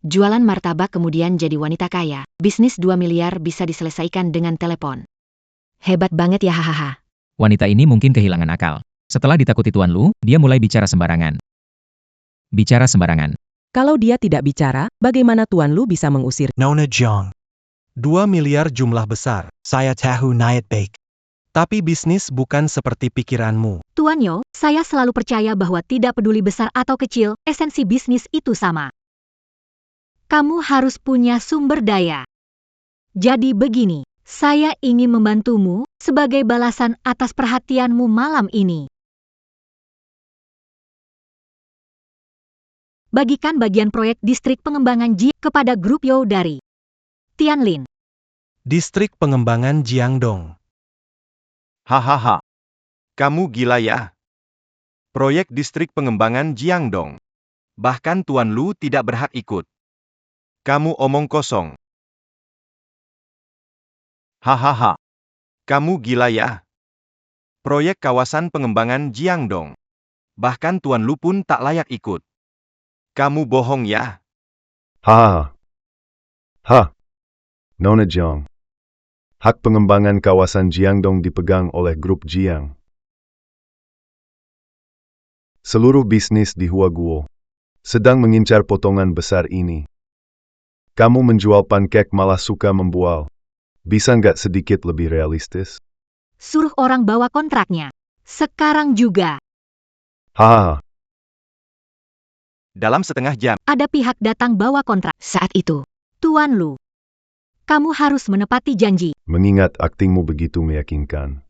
Jualan martabak kemudian jadi wanita kaya. Bisnis 2 miliar bisa diselesaikan dengan telepon. Hebat banget ya hahaha. Wanita ini mungkin kehilangan akal. Setelah ditakuti Tuan Lu, dia mulai bicara sembarangan. Bicara sembarangan. Kalau dia tidak bicara, bagaimana Tuan Lu bisa mengusir? Nona Jiang. 2 miliar jumlah besar. Saya tahu niat baik. Tapi bisnis bukan seperti pikiranmu. Tuan Yo, saya selalu percaya bahwa tidak peduli besar atau kecil, esensi bisnis itu sama. Kamu harus punya sumber daya. Jadi begini, saya ingin membantumu sebagai balasan atas perhatianmu malam ini. Bagikan bagian proyek distrik pengembangan Ji kepada grup Yo dari Tianlin. Distrik pengembangan Jiangdong. Hahaha. Kamu gila ya? Proyek distrik pengembangan Jiangdong. Bahkan Tuan Lu tidak berhak ikut. Kamu omong kosong. Hahaha. Kamu gila ya? Proyek kawasan pengembangan Jiangdong. Bahkan Tuan Lu pun tak layak ikut. Kamu bohong ya? Ha. Nona Jiang. Hak pengembangan kawasan Jiangdong dipegang oleh grup Jiang. Seluruh bisnis di Huaguo sedang mengincar potongan besar ini. Kamu menjual pancake malah suka membual. Bisa nggak sedikit lebih realistis? Suruh orang bawa kontraknya. Sekarang juga. Ha. Dalam setengah jam, Ada pihak datang bawa kontrak. Saat itu, Tuan Lu, kamu harus menepati janji. Mengingat aktingmu begitu meyakinkan.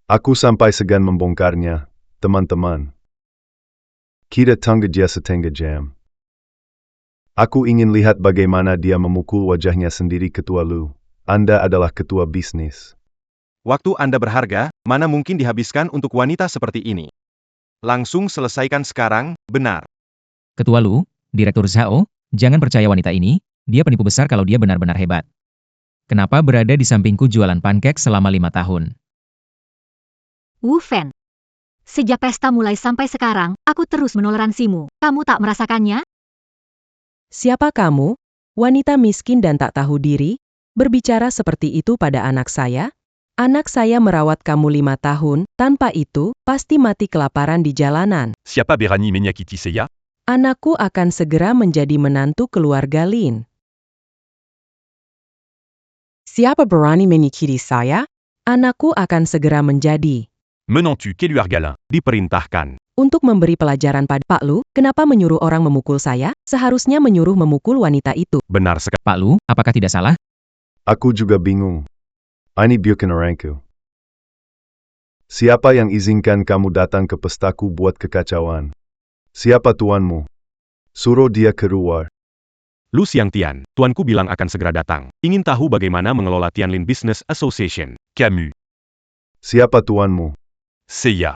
Aku sampai segan membongkarnya, teman-teman. Kita tunggu dia setengah jam. Aku ingin lihat bagaimana dia memukul wajahnya sendiri. Ketua Lu, Anda adalah ketua bisnis. waktu Anda berharga, mana mungkin dihabiskan untuk wanita seperti ini? Langsung selesaikan sekarang, benar. Ketua Lu, Direktur Zhao, jangan percaya wanita ini, dia penipu besar kalau dia benar-benar hebat. Kenapa berada di sampingku jualan pancake selama 5 tahun? Wu Fan. Sejak pesta mulai sampai sekarang, aku terus menoleransimu. Kamu tak merasakannya? Siapa kamu? Wanita miskin dan tak tahu diri? Berbicara seperti itu pada anak saya? Anak saya merawat kamu 5 tahun, tanpa itu, pasti mati kelaparan di jalanan. Siapa Berani Menyakiti saya? Anakku akan segera menjadi menantu keluarga Lin. Siapa berani menyakiti saya? Anakku akan segera menjadi. Menantu Keluarga Lin. Diperintahkan. Untuk memberi pelajaran pada Pak Lu, kenapa menyuruh orang memukul saya? Seharusnya menyuruh memukul wanita itu. Benar sekali. Pak Lu, apakah tidak salah? Aku juga bingung. Ini bukan orangku. Siapa yang izinkan kamu datang ke pestaku buat kekacauan? Siapa tuanmu? Suruh dia keluar. Lu Xiangtian, tuanku bilang akan segera datang. Ingin tahu bagaimana mengelola Tianlin Business Association. Camus. Siapa tuanmu? Seiya.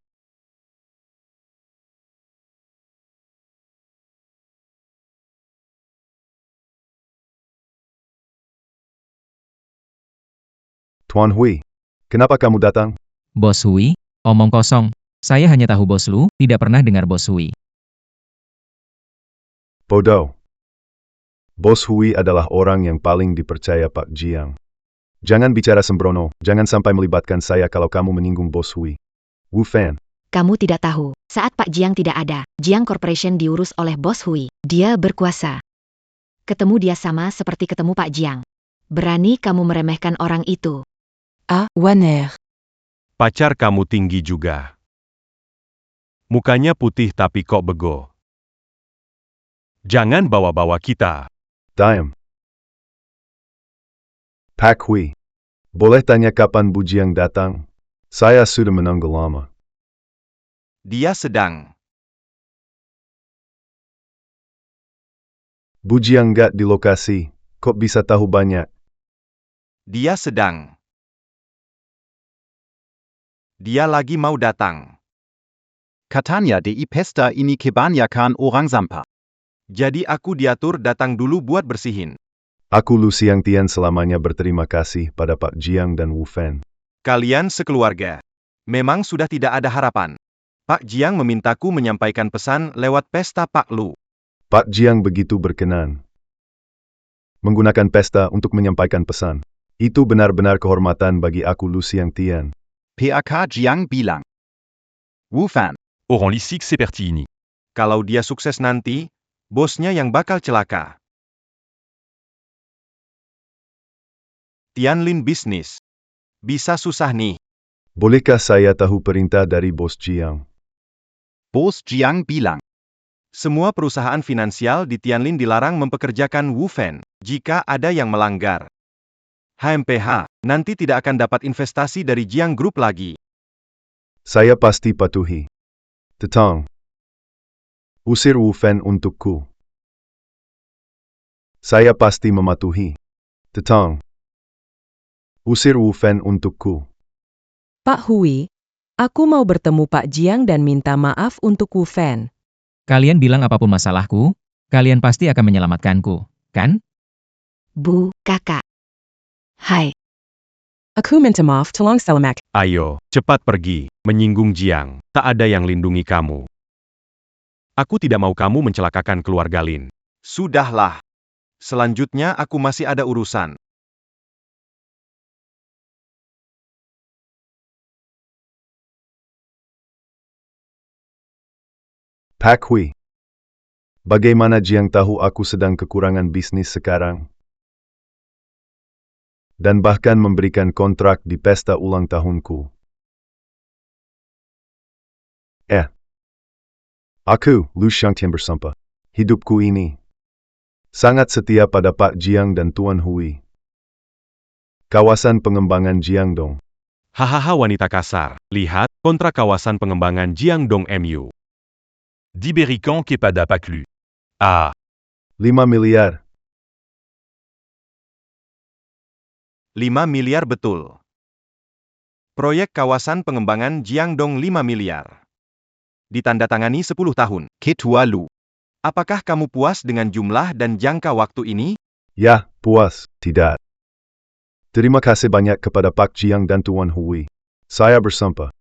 Tuan Hui. Kenapa kamu datang? Bos Hui, omong kosong. Saya hanya tahu Bos Lu, tidak pernah dengar Bos Hui. Bodoh. Bos Hui adalah orang yang paling dipercaya Pak Jiang. Jangan bicara sembrono, jangan sampai melibatkan saya kalau kamu menyinggung Bos Hui. Wu Fan. Kamu tidak tahu, saat Pak Jiang tidak ada, Jiang Corporation diurus oleh Bos Hui. Dia berkuasa. Ketemu dia sama seperti ketemu Pak Jiang. Berani kamu meremehkan orang itu. Ah, Waner. Pacar kamu tinggi juga. Mukanya putih tapi kok bego. Jangan bawa-bawa kita. Diam. Pak Hui. Boleh tanya kapan Bu Jiang datang? Saya sudah menunggu lama. Dia sedang. Bu Jiang nggak di lokasi, kok bisa tahu banyak? Dia sedang. Dia lagi mau datang. Katanya di pesta ini kebanyakan orang sampah. Jadi aku diatur datang dulu buat bersihin. Aku Lu Xiangtian selamanya berterima kasih pada Pak Jiang dan Wu Fan. Kalian sekeluarga. Memang sudah tidak ada harapan. Pak Jiang memintaku menyampaikan pesan lewat pesta Pak Lu. Pak Jiang begitu berkenan menggunakan pesta untuk menyampaikan pesan. Itu benar-benar kehormatan bagi aku Lu Xiangtian. PAK Jiang bilang. Wu Fan. Orang Lisik seperti ini. Kalau dia sukses nanti, bosnya yang bakal celaka. Tianlin Business. Bisa susah nih. Bolehkah saya tahu perintah dari Bos Jiang? Bos Jiang bilang. Semua perusahaan finansial di Tianlin dilarang mempekerjakan Wu Fan. Jika ada yang melanggar HMPH, nanti tidak akan dapat investasi dari Jiang Group lagi. Saya pasti patuhi. Tetang. Usir Wu Fan untukku. Saya pasti mematuhi. Tetang. Usir Wu Fan untukku. Pak Hui, Aku mau bertemu Pak Jiang dan minta maaf untuk Wu Fan. Kalian bilang apapun masalahku, kalian pasti akan menyelamatkanku, kan? Bu, kakak. Hai. Aku minta maaf tolong selamat. Ayo, cepat pergi, menyinggung Jiang. Tak ada yang lindungi kamu. Aku tidak mau kamu mencelakakan keluarga Lin. Sudahlah. Selanjutnya aku masih ada urusan. Pak Hui. Bagaimana Jiang tahu aku sedang kekurangan bisnis sekarang? Dan bahkan memberikan kontrak di pesta ulang tahunku. Aku, Lu Shangtian bersumpah. Hidupku ini sangat setia pada Pak Jiang dan Tuan Hui. Kawasan pengembangan Jiangdong. Hahaha wanita kasar. Lihat, kontrak kawasan pengembangan Jiangdong MU. Diberikan kepada Pak Lu. Ah, 5 miliar. 5 miliar betul. Proyek kawasan pengembangan Jiangdong 5 miliar. Ditandatangani 10 tahun. Ketua Lu. Apakah kamu puas dengan jumlah dan jangka waktu ini? Ya, puas, tidak. Terima kasih banyak kepada Pak Jiang dan Tuan Hui. Saya bersumpah.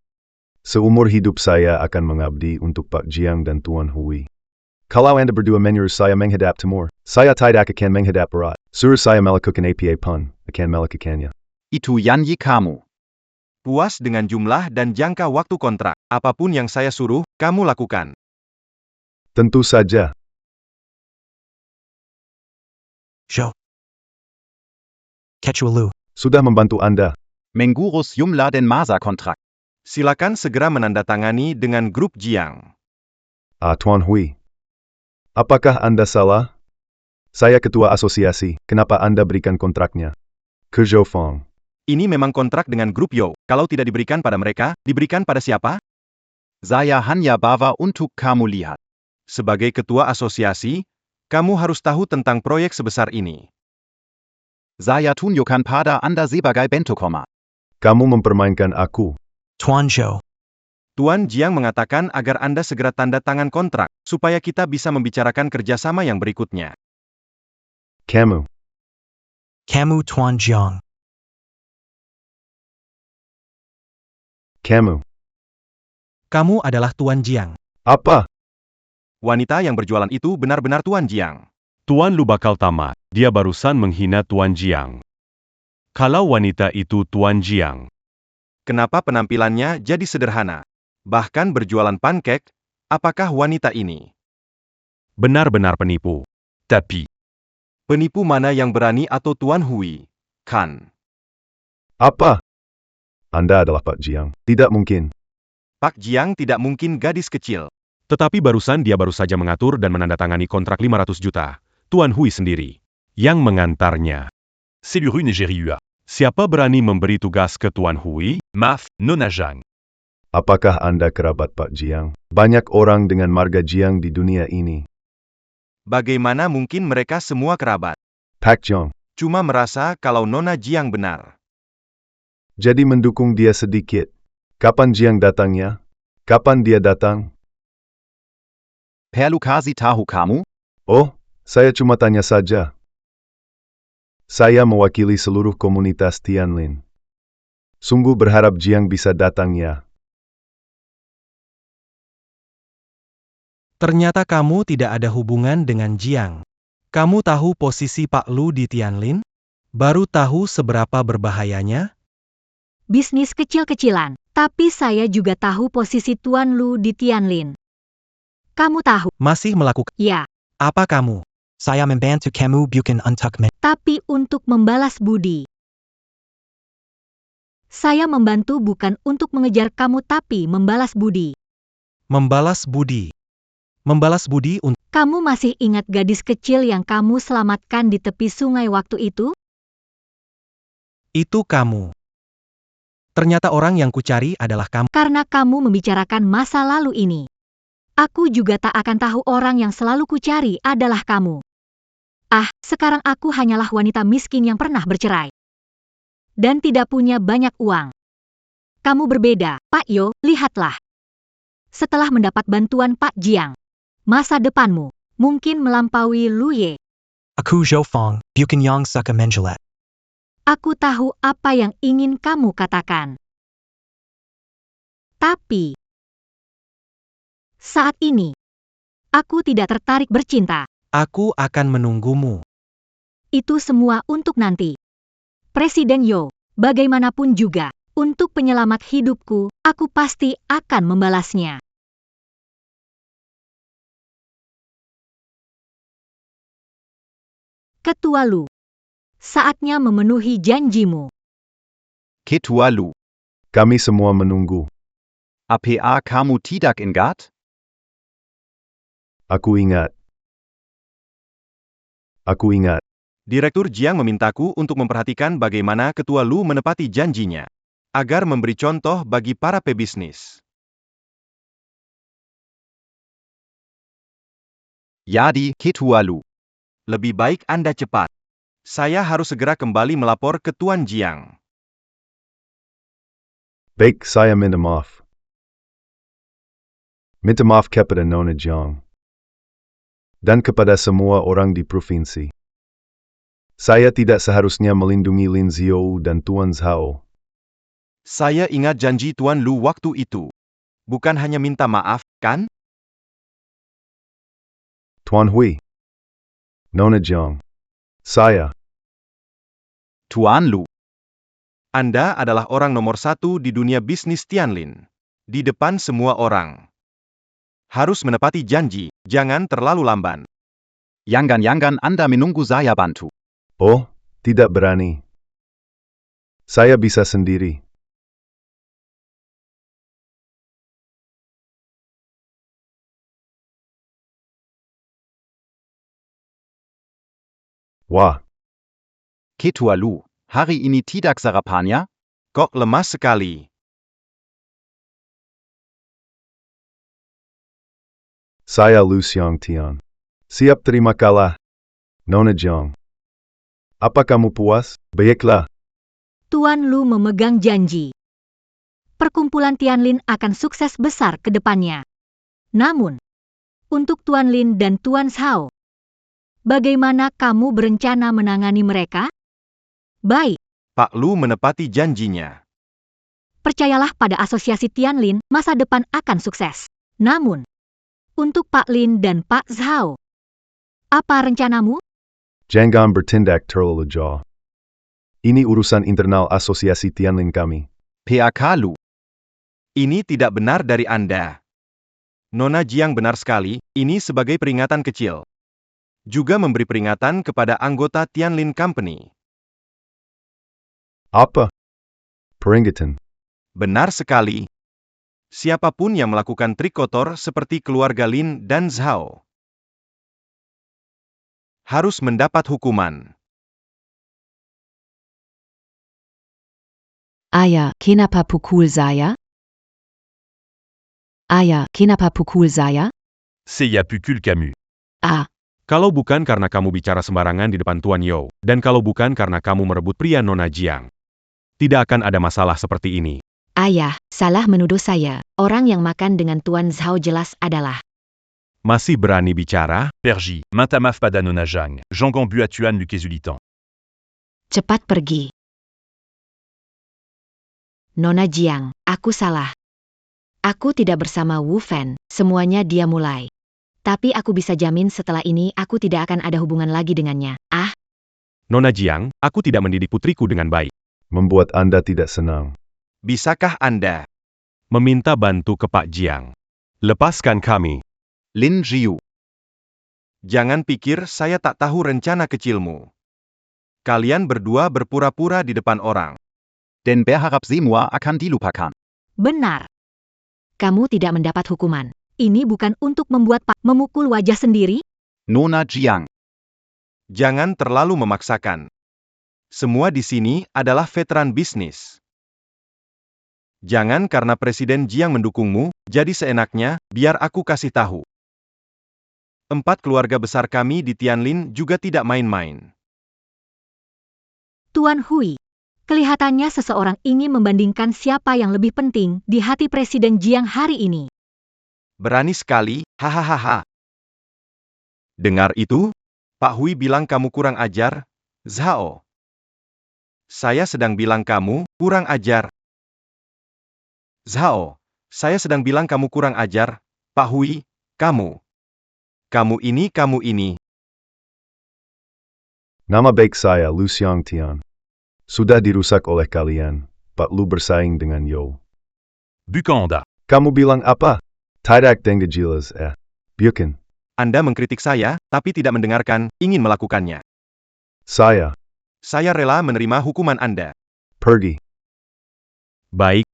Seumur hidup saya akan mengabdi untuk Pak Jiang dan Tuan Hui. Kalau Anda berdua menyuruh saya menghadap timur, saya tidak akan menghadap barat. Suruh saya melakukan apa pun, akan melakukannya. Itu Yanyi kamu. Puas dengan jumlah dan jangka waktu kontrak. Apapun yang saya suruh, kamu lakukan. Tentu saja. Zhou. Ketua Lu. Sudah membantu Anda. Mengurus jumlah dan masa kontrak. Silakan segera menandatangani dengan grup Jiang. Tuan Hui. Apakah Anda salah? Saya ketua asosiasi, kenapa Anda berikan kontraknya ke Zhou Feng? Ini memang kontrak dengan grup Yo. Kalau tidak diberikan pada mereka, diberikan pada siapa? Saya hanya bawa untuk kamu lihat. Sebagai ketua asosiasi, kamu harus tahu tentang proyek sebesar ini. Saya tunjukkan pada Anda sebagai bentukoma. Kamu mempermainkan aku. Tuan Zhou. Tuan Jiang mengatakan agar Anda segera tanda tangan kontrak, supaya kita bisa membicarakan kerjasama yang berikutnya. Kamu. Kamu Tuan Jiang. Kamu. Kamu adalah Tuan Jiang. Apa? Wanita yang berjualan itu benar-benar Tuan Jiang. Tuan Lu bakal tamat. Dia barusan menghina Tuan Jiang. Kalau wanita itu Tuan Jiang. Kenapa penampilannya jadi sederhana? Bahkan berjualan pancake, apakah wanita ini? Benar-benar penipu. tapi. Penipu mana yang berani atau Tuan Hui? Kan. Apa? Anda adalah Pak Jiang. Tidak mungkin. Pak Jiang tidak mungkin gadis kecil. Tetapi barusan dia baru saja mengatur dan menandatangani kontrak 500 juta. Tuan Hui sendiri yang mengantarnya. C'est le rue Nigériua. Siapa berani memberi tugas ke Tuan Hui? Maf, Nona Zhang. Apakah Anda kerabat Pak Jiang? Banyak orang dengan marga Jiang di dunia ini. Bagaimana mungkin mereka semua kerabat? Pak Jiang. Cuma merasa kalau Nona Jiang benar. Jadi mendukung dia sedikit. Kapan Jiang datangnya? Kapan dia datang? Perlu kasih tahu kamu? Oh, saya cuma tanya saja. Saya mewakili seluruh komunitas Tianlin. Sungguh berharap Jiang bisa datang ya. Ternyata kamu tidak ada hubungan dengan Jiang. Kamu tahu posisi Pak Lu di Tianlin? Baru tahu seberapa berbahayanya? Bisnis kecil-kecilan, tapi saya juga tahu posisi Tuan Lu di Tianlin. Kamu tahu? Masih melakukan? Ya, Apa kamu? Saya membantu kamu bukan untuk tapi untuk membalas budi. Saya membantu bukan untuk mengejar kamu tapi membalas budi. Membalas budi. Membalas budi untuk... Kamu masih ingat gadis kecil yang kamu selamatkan di tepi sungai waktu itu? Itu kamu. Ternyata orang yang kucari adalah kamu. Karena kamu membicarakan masa lalu ini. Aku juga tak akan tahu orang yang selalu kucari adalah kamu. Sekarang aku hanyalah wanita miskin yang pernah bercerai. Dan tidak punya banyak uang. Kamu berbeda, Pak Yo, lihatlah. Setelah mendapat bantuan Pak Jiang, masa depanmu mungkin melampaui Lu Ye. Aku Zhou Fong, bukan yang suka menjelat. Aku tahu apa yang ingin kamu katakan. Tapi, saat ini, aku tidak tertarik bercinta. Aku akan menunggumu. Itu semua untuk nanti. Presiden Yo, bagaimanapun juga, untuk penyelamat hidupku, aku pasti akan membalasnya. Ketua Lu, saatnya memenuhi janjimu. Ketua Lu. Kami semua menunggu. APA kamu tidak ingat? Aku ingat. Aku ingat. Direktur Jiang memintaku untuk memperhatikan bagaimana Ketua Lu menepati janjinya, agar memberi contoh bagi para pebisnis. Jadi, Ketua Lu. Lebih baik Anda cepat. Saya harus segera kembali melapor ke Tuan Jiang. Baik, saya minta maaf. Minta maaf kepada Nona Jiang. Dan kepada semua orang di provinsi. Saya tidak seharusnya melindungi Lin Xiao dan Tuan Zhao. Saya ingat janji Tuan Lu waktu itu. Bukan hanya minta maaf, kan? Tuan Hui. Nona Jiang. Saya. Tuan Lu. Anda adalah orang nomor 1 di dunia bisnis Tianlin. Di depan semua orang. Harus menepati janji, jangan terlalu lamban. Jangan Anda menunggu saya bantu. Oh, tidak berani. Saya bisa sendiri. Wah, Ketua Lu, hari ini tidak sarapannya? Kok lemas sekali? saya Lu Xiangtian. Siap terima kalah. Nona Jiang. Apa kamu puas? Baiklah. Tuan Lu memegang janji. Perkumpulan Tianlin akan sukses besar ke depannya. Namun, untuk Tuan Lin dan Tuan Zhao, bagaimana kamu berencana menangani mereka? Baik, Pak Lu menepati janjinya. percayalah pada asosiasi Tianlin, masa depan akan sukses. Namun, untuk Pak Lin dan Pak Zhao, apa rencanamu? Jangan bertindak terlalu jauh. Ini urusan internal asosiasi Tianlin kami. PAK Lu. Ini tidak benar dari Anda. Nona Jiang benar sekali, ini sebagai peringatan kecil. Juga memberi peringatan kepada anggota Tianlin Company. Apa? Peringatan. Benar sekali. Siapapun yang melakukan trik kotor seperti keluarga Lin dan Zhao harus mendapat hukuman. Aya, kenapa pukul saya? Aya, kenapa pukul saya? C'est ya pukul Camus. Ah, Kalau bukan karena kamu bicara sembarangan di depan Tuan Yo, dan kalau bukan karena kamu merebut pria Nona Jiang, tidak akan ada masalah seperti ini. Ayah, salah menuduh saya. Orang yang makan dengan Tuan Zhao jelas adalah. Masih berani bicara? Perji, Mintamaf Padanona Jang, Jangan Buatuan Lukezulitan. Cepat pergi. Nona Jiang, aku salah. Aku tidak bersama Wu Fan, semuanya dia mulai. Tapi aku bisa jamin setelah ini aku tidak akan ada hubungan lagi dengannya. Ah, Nona Jiang, aku tidak mendidik putriku dengan baik. Membuat Anda tidak senang. Bisakah Anda Meminta bantu ke Pak Jiang. Lepaskan kami. Lin Jiu. jangan pikir saya tak tahu rencana kecilmu. Kalian berdua berpura-pura di depan orang. Den berharap semua akan dilupakan. benar. Kamu tidak mendapat hukuman. Ini bukan untuk membuat Pak memukul wajah sendiri. Nona Jiang. Jangan terlalu memaksakan. Semua di sini adalah veteran bisnis. Jangan karena Presiden Jiang mendukungmu, jadi seenaknya, biar aku kasih tahu. 4 keluarga besar kami di Tianlin juga tidak main-main. Tuan Hui, Kelihatannya seseorang ingin membandingkan siapa yang lebih penting di hati Presiden Jiang hari ini. Berani sekali, hahaha. Dengar itu? Pak Hui bilang kamu kurang ajar, Zhao. Saya sedang bilang kamu kurang ajar. Zhao, saya sedang bilang kamu kurang ajar, Pak Hui, kamu. Kamu ini. Nama baik saya Lu Xiangtian. Sudah dirusak oleh kalian. Pak Lu bersaing dengan Yo. Bukan Anda. Kamu bilang apa? Tidak dengar jelas Bukan. Anda mengkritik saya, tapi tidak mendengarkan, ingin melakukannya. Saya. Saya rela menerima hukuman Anda. Pergi. Baik.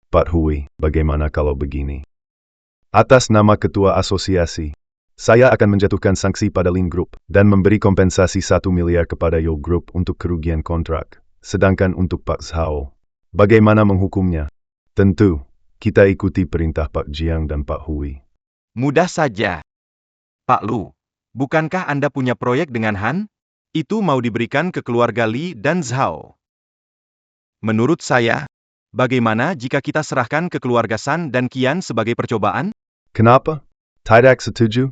Pak Hui, bagaimana kalau begini? Atas nama Ketua Asosiasi, saya akan menjatuhkan sanksi pada Lin Group dan memberi kompensasi 1 miliar kepada Yo Group untuk kerugian kontrak. Sedangkan untuk Pak Zhao, bagaimana menghukumnya? Tentu, kita ikuti perintah Pak Jiang dan Pak Hui. Mudah saja. Pak Lu, bukankah Anda punya proyek dengan Han? Itu mau diberikan ke keluarga Li dan Zhao. Menurut saya, bagaimana jika kita serahkan ke keluarga San dan Qian sebagai percobaan? Kenapa? Tidak setuju?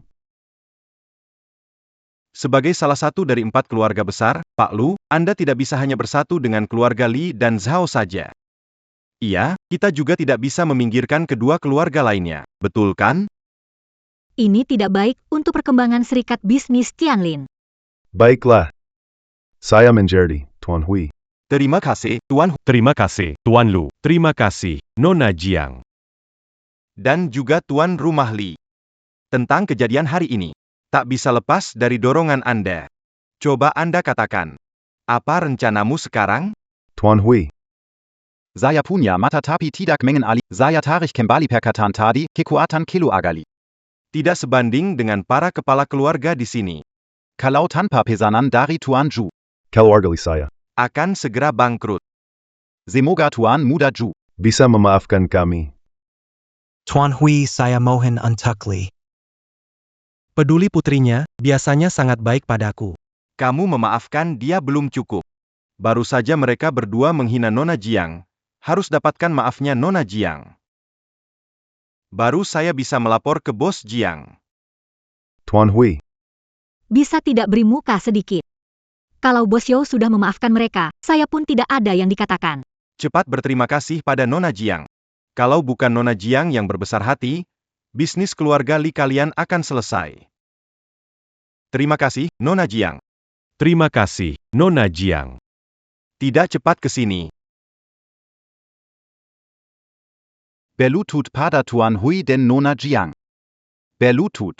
Sebagai salah satu dari 4 keluarga besar, Pak Lu, Anda tidak bisa hanya bersatu dengan keluarga Li dan Zhao saja. Iya, kita juga tidak bisa meminggirkan kedua keluarga lainnya, betul kan? Ini tidak baik untuk perkembangan serikat bisnis Tianlin. Baiklah. Saya menjadi Tuan Hui. Terima kasih, Tuan Hu. Terima kasih, Tuan Lu. Terima kasih, Nona Jiang. Dan juga Tuan Rumah Li. Tentang kejadian hari ini, tak bisa lepas dari dorongan Anda. Coba Anda katakan, apa rencanamu sekarang? Tuan Hui. Saya punya mata tapi tidak mengen ali. Saya tarik kembali perkataan tadi, kekuatan kilo agali. Tidak sebanding dengan para kepala keluarga di sini. Kalau tanpa pesanan dari Tuan Zhu, Keluarga saya. Akan segera bangkrut. semoga Tuan Muda Zhu Bisa memaafkan kami. Tuan Hui, saya mohon untukli. Peduli putrinya, biasanya sangat baik padaku. Kamu memaafkan dia belum cukup. Baru saja mereka berdua menghina Nona Jiang. Harus dapatkan maafnya Nona Jiang. Baru saya bisa melapor ke bos Jiang. Tuan Hui. Bisa tidak beri muka sedikit. Kalau Bos Yo sudah memaafkan mereka, saya pun tidak ada yang dikatakan. Cepat berterima kasih pada Nona Jiang. Kalau bukan Nona Jiang yang berbesar hati, bisnis keluarga Li kalian akan selesai. Terima kasih, Nona Jiang. Terima kasih, Nona Jiang. Tidak cepat ke sini. berlutut pada Tuan Hui dan Nona Jiang. Berlutut.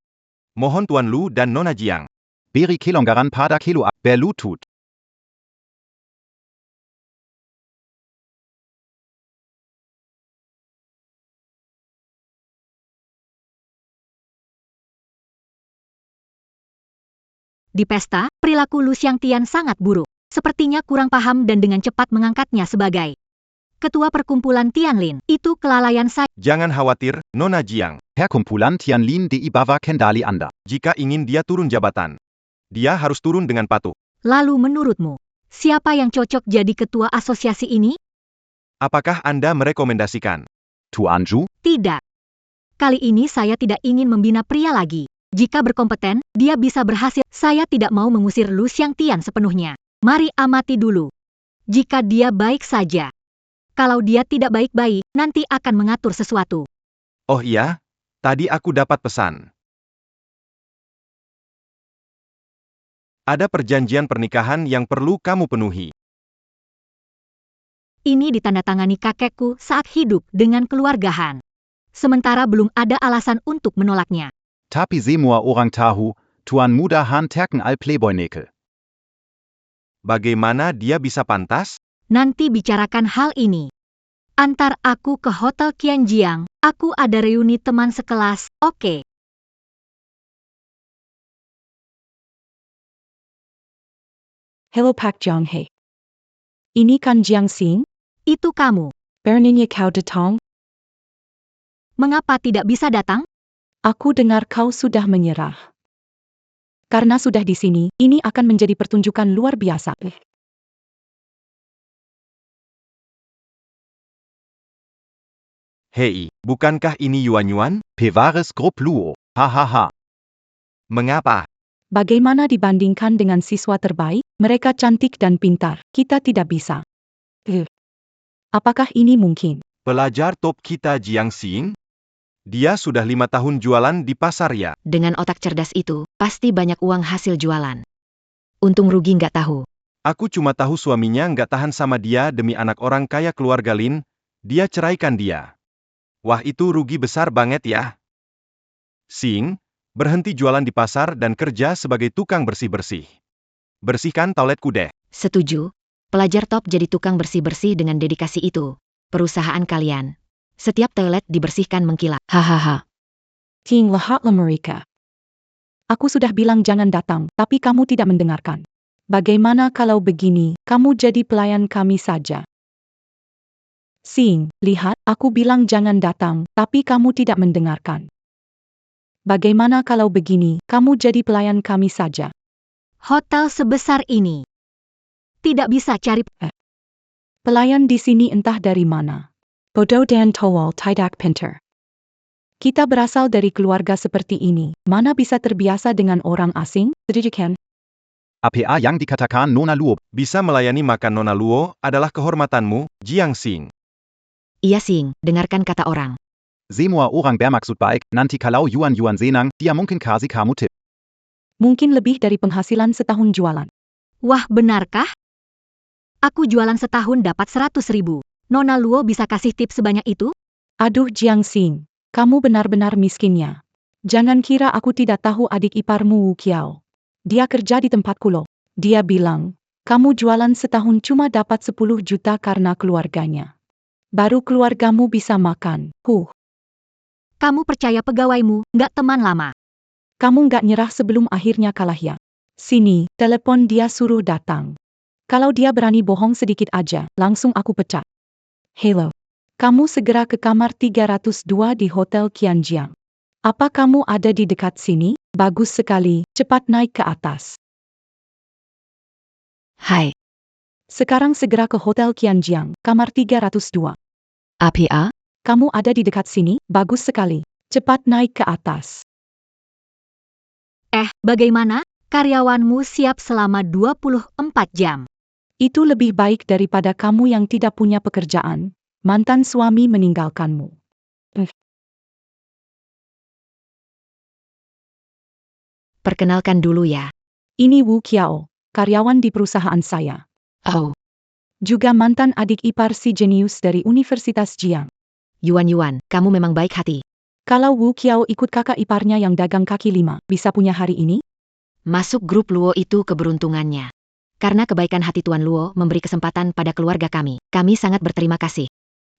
Mohon Tuan Lu dan Nona Jiang. Beri kelonggaran pada kilo berlutut. Di pesta, perilaku Lu Xiangtian sangat buruk. Sepertinya kurang paham dan dengan cepat mengangkatnya sebagai Ketua Perkumpulan Tianlin. Itu kelalaian saya. Jangan khawatir, Nona Jiang. Perkumpulan Tianlin di bawah kendali Anda. Jika ingin dia turun jabatan, dia harus turun dengan patuh. Lalu menurutmu, siapa yang cocok jadi ketua asosiasi ini? Apakah Anda merekomendasikan Tuan Zhu? Tidak. Kali ini saya tidak ingin membina pria lagi. Jika berkompeten, dia bisa berhasil. Saya tidak mau mengusir Lu Xiangtian sepenuhnya. Mari amati dulu. Jika dia baik saja. Kalau dia tidak baik-baik, nanti akan mengatur sesuatu. Oh iya, tadi aku dapat pesan. Ada perjanjian pernikahan yang perlu kamu penuhi. Ini ditandatangani kakekku saat hidup dengan keluarga Han. Sementara belum ada alasan untuk menolaknya. Tapi semua orang tahu, Tuan Muda Han terken al Playboy-Nekel. Bagaimana dia bisa pantas? Nanti bicarakan hal ini. Antar aku ke Hotel Qianjiang, aku ada reuni teman sekelas, oke. Hello Pak Jiang He. Ini kan Jiang Xing? Itu kamu. Berninya kau datang? Mengapa tidak bisa datang? Aku dengar kau sudah menyerah. Karena sudah di sini, ini akan menjadi pertunjukan luar biasa. Hei, bukankah ini Yuan-Yuan? Pevares Grup Luo. Hahaha. Mengapa? Bagaimana dibandingkan dengan siswa terbaik? Mereka cantik dan pintar. Kita tidak bisa. Apakah ini mungkin? Pelajar top kita Jiang Xing? Dia sudah 5 tahun jualan di pasar ya. Dengan otak cerdas itu, pasti banyak uang hasil jualan. Untung rugi nggak tahu. Aku cuma tahu suaminya nggak tahan sama dia demi anak orang kaya keluarga Lin, dia ceraikan dia. Wah itu rugi besar banget ya. Xing, berhenti jualan di pasar dan kerja sebagai tukang bersih-bersih. Bersihkan toiletku deh. Setuju. Pelajar top jadi tukang bersih-bersih dengan dedikasi itu. Perusahaan kalian. Setiap toilet dibersihkan mengkilat. Hahaha. Ting lahatlah mereka. Aku sudah bilang jangan datang, tapi kamu tidak mendengarkan. Bagaimana kalau begini, kamu jadi pelayan kami saja? Xing, lihat, aku bilang jangan datang, tapi kamu tidak mendengarkan. Bagaimana kalau begini, kamu jadi pelayan kami saja? Hotel sebesar ini. Tidak bisa cari Pelayan di sini entah dari mana. Bodoh dan tolol tidak pintar. Kita berasal dari keluarga seperti ini, mana bisa terbiasa dengan orang asing? Sedikit. APA yang dikatakan Nona Luo. Bisa melayani makan Nona Luo adalah kehormatanmu, Jiang Xing. Iya Xing, dengarkan kata orang. Semua orang bermaksud baik, nanti kalau Yuan-Yuan senang, dia mungkin kasih kamu tip. Mungkin lebih dari penghasilan setahun jualan. Wah benarkah? Aku jualan setahun dapat 100.000. Nona Luo bisa kasih tips sebanyak itu? Aduh Jiang Xing, kamu benar-benar miskinnya. Jangan kira aku tidak tahu adik iparmu Wu Qiao. Dia kerja di tempatku loh. Dia bilang, kamu jualan setahun cuma dapat 10 juta karena keluarganya. Baru keluargamu bisa makan. Kamu percaya pegawaimu, nggak teman lama. Kamu nggak nyerah sebelum akhirnya kalah ya. Sini, telepon dia suruh datang. Kalau dia berani bohong sedikit aja, langsung aku pecat. Hello. Kamu segera ke kamar 302 di Hotel Qianjiang. Apa kamu ada di dekat sini? Bagus sekali, cepat naik ke atas. Hai. Sekarang segera ke Hotel Qianjiang, kamar 302. APA? Kamu ada di dekat sini? Bagus sekali. Cepat naik ke atas. Bagaimana? Karyawanmu siap selama 24 jam. Itu lebih baik daripada kamu yang tidak punya pekerjaan. Mantan suami meninggalkanmu. Perkenalkan dulu ya. Ini Wu Qiao, karyawan di perusahaan saya. Oh. Juga mantan adik ipar si jenius dari Universitas Jiang. Yuan-Yuan, kamu memang baik hati. Kalau Wu Qiao ikut kakak iparnya yang dagang kaki lima, bisa punya hari ini? Masuk grup Luo itu keberuntungannya. Karena kebaikan hati Tuan Luo memberi kesempatan pada keluarga kami. Kami sangat berterima kasih.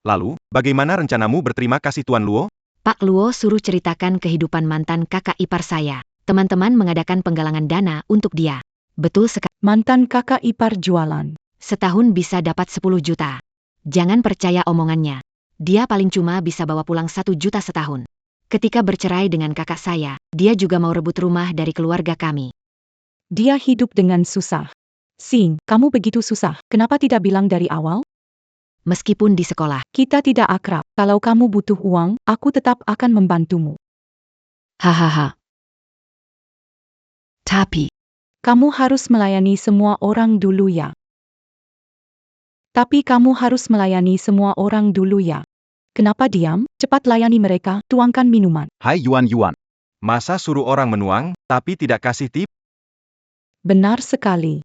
Lalu, bagaimana rencanamu berterima kasih Tuan Luo? Pak Luo suruh ceritakan kehidupan mantan kakak ipar saya. Teman-teman mengadakan penggalangan dana untuk dia. Betul sekali. Mantan kakak ipar jualan. Setahun bisa dapat 10 juta. Jangan percaya omongannya. Dia paling cuma bisa bawa pulang 1 juta setahun. Ketika bercerai dengan kakak saya, dia juga mau rebut rumah dari keluarga kami. Dia hidup dengan susah. Xing, kamu begitu susah, kenapa tidak bilang dari awal? Meskipun di sekolah, kita tidak akrab. Kalau kamu butuh uang, aku tetap akan membantumu. Hahaha. Tapi, kamu harus melayani semua orang dulu ya. Tapi kamu harus melayani semua orang dulu ya. Kenapa diam? Cepat layani mereka, tuangkan minuman. Hai Yuan-Yuan. Masa suruh orang menuang, tapi tidak kasih tip? Benar sekali.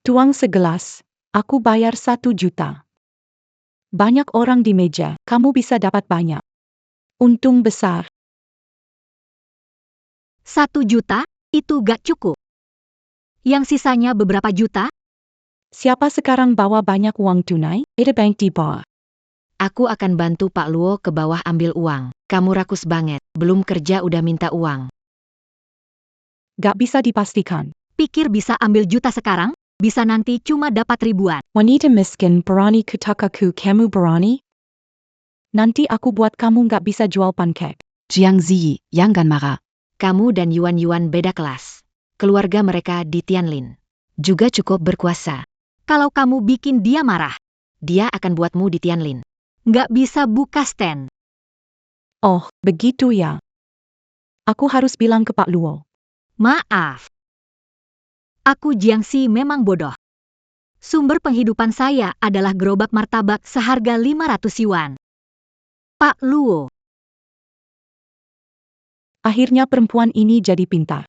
Tuang segelas, aku bayar 1 juta. Banyak orang di meja, kamu bisa dapat banyak. Untung besar. 1 juta? Itu gak cukup. Yang sisanya beberapa juta? Siapa sekarang bawa banyak uang tunai? Ada bank di bawah. Aku akan bantu Pak Luo ke bawah ambil uang. Kamu rakus banget, belum kerja udah minta uang. Gak bisa dipastikan. Pikir bisa ambil juta sekarang? Bisa nanti cuma dapat ribuan. Wanita miskin berani kutakaku kamu berani? Nanti aku buat kamu gak bisa jual pancake. Jiang Zi, jangan marah. Kamu dan Yuan-Yuan beda kelas. Keluarga mereka di Tianlin juga cukup berkuasa. Kalau kamu bikin dia marah, dia akan buatmu di Tianlin. Nggak bisa buka stand. Oh, begitu ya. Aku harus bilang ke Pak Luo. Maaf. Aku Jiangxi memang bodoh. Sumber penghidupan saya adalah gerobak martabak seharga 500 yuan. Pak Luo. Akhirnya perempuan ini jadi pintar.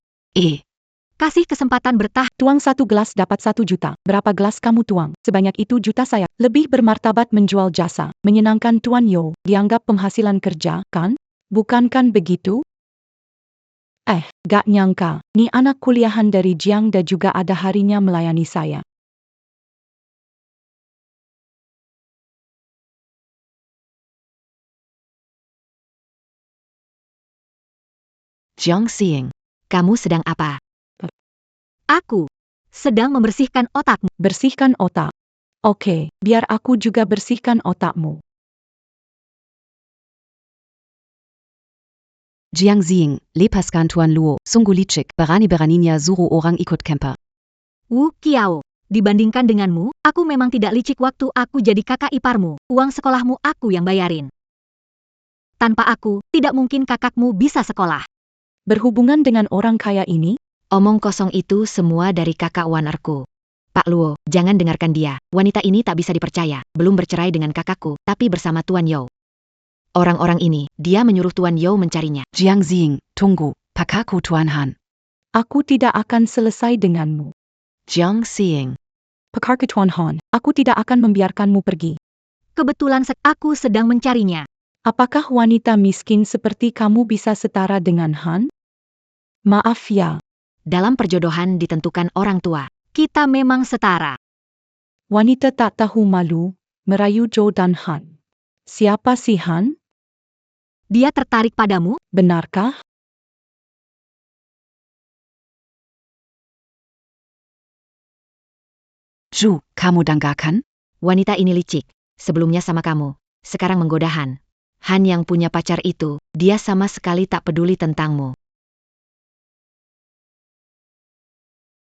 Kasih kesempatan Tuang 1 gelas dapat 1 juta. Berapa gelas kamu tuang? Sebanyak itu juta saya. Lebih bermartabat menjual jasa. Menyenangkan Tuan Yo. Dianggap penghasilan kerja, kan? Bukan kan begitu? Gak nyangka. Ni anak kuliahan dari Jiangda juga ada harinya melayani saya. Jiangxing, kamu sedang apa? Aku sedang membersihkan otakmu. Bersihkan otak. Oke, biar aku juga bersihkan otakmu. Jiangxing, lepaskan Tuan Luo, sungguh licik, berani beraninya suruh orang ikut camper. Wu Qiao, dibandingkan denganmu, aku memang tidak licik waktu aku jadi kakak iparmu. Uang sekolahmu aku yang bayarin. Tanpa aku, tidak mungkin kakakmu bisa sekolah. Berhubungan dengan orang kaya ini? Omong kosong itu semua dari kakak Wanerku. Pak Luo, jangan dengarkan dia. Wanita ini tak bisa dipercaya. Belum bercerai dengan kakakku, tapi bersama Tuan Yo. Orang-orang ini, dia menyuruh Tuan Yo mencarinya. Jiangxing, tunggu, pakaku Tuan Han. Aku tidak akan selesai denganmu. Jiangxing. Pekarku Tuan Han, aku tidak akan membiarkanmu pergi. Kebetulan aku sedang mencarinya. Apakah wanita miskin seperti kamu bisa setara dengan Han? Maaf ya. Dalam perjodohan ditentukan orang tua. Kita memang setara. Wanita tak tahu malu, merayu Joe dan Han. Siapa si Han? Dia tertarik padamu? Benarkah? Zhu, kamu danggakan? Wanita ini licik. Sebelumnya sama kamu. Sekarang menggoda Han. Han yang punya pacar itu, dia sama sekali tak peduli tentangmu.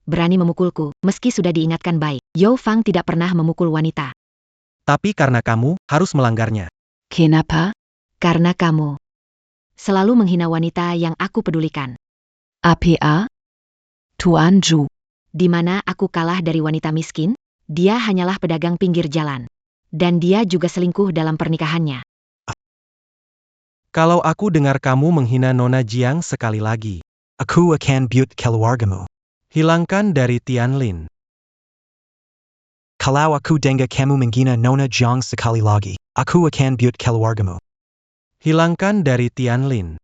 Berani memukulku, meski sudah diingatkan baik. Yao Fang tidak pernah memukul wanita. Tapi karena kamu, harus melanggarnya. Kenapa? Karena kamu selalu menghina wanita yang aku pedulikan. APA? Tuan Zhu. Di mana aku kalah dari wanita miskin, dia hanyalah pedagang pinggir jalan. Dan dia juga selingkuh dalam pernikahannya. Kalau aku dengar kamu menghina Nona Jiang sekali lagi, Aku akan buat keluargamu. hilangkan dari Tianlin. Kalau aku dengar kamu menghina Nona Jiang sekali lagi, aku akan buat keluargamu. Hilangkan dari Tianlin.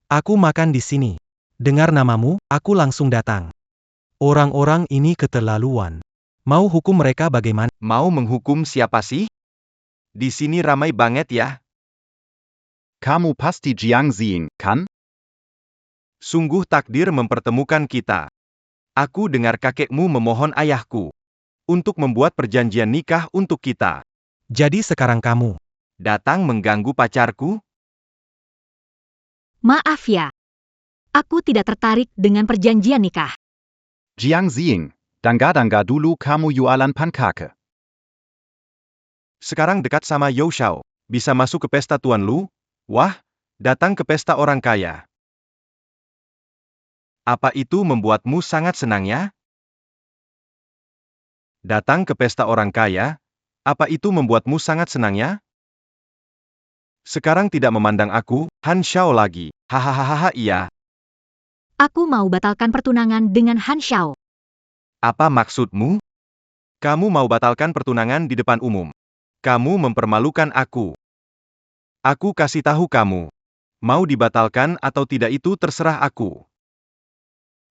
Aku makan di sini. Dengar namamu, aku langsung datang. Orang-orang ini keterlaluan. Mau hukum mereka bagaimana? Mau menghukum siapa sih? Di sini ramai banget ya. Kamu pasti Jiangxing, kan? Sungguh takdir mempertemukan kita. Aku dengar kakekmu memohon ayahku untuk membuat perjanjian nikah untuk kita. Jadi sekarang kamu Datang mengganggu pacarku? Maaf ya. Aku tidak tertarik dengan perjanjian nikah. Jiangxing, dangga dulu kamu jualan pankake. Sekarang dekat sama You Shao. Bisa masuk ke pesta Tuan Lu? Wah, datang ke pesta orang kaya. Apa itu membuatmu sangat senang ya? Datang ke pesta orang kaya? Apa itu membuatmu sangat senang ya? Sekarang tidak memandang aku, Han Xiao lagi. Hahaha iya. Aku mau batalkan pertunangan dengan Han Xiao. Apa maksudmu? Kamu mau batalkan pertunangan di depan umum. Kamu mempermalukan aku. Aku kasih tahu kamu. Mau dibatalkan atau tidak itu terserah aku.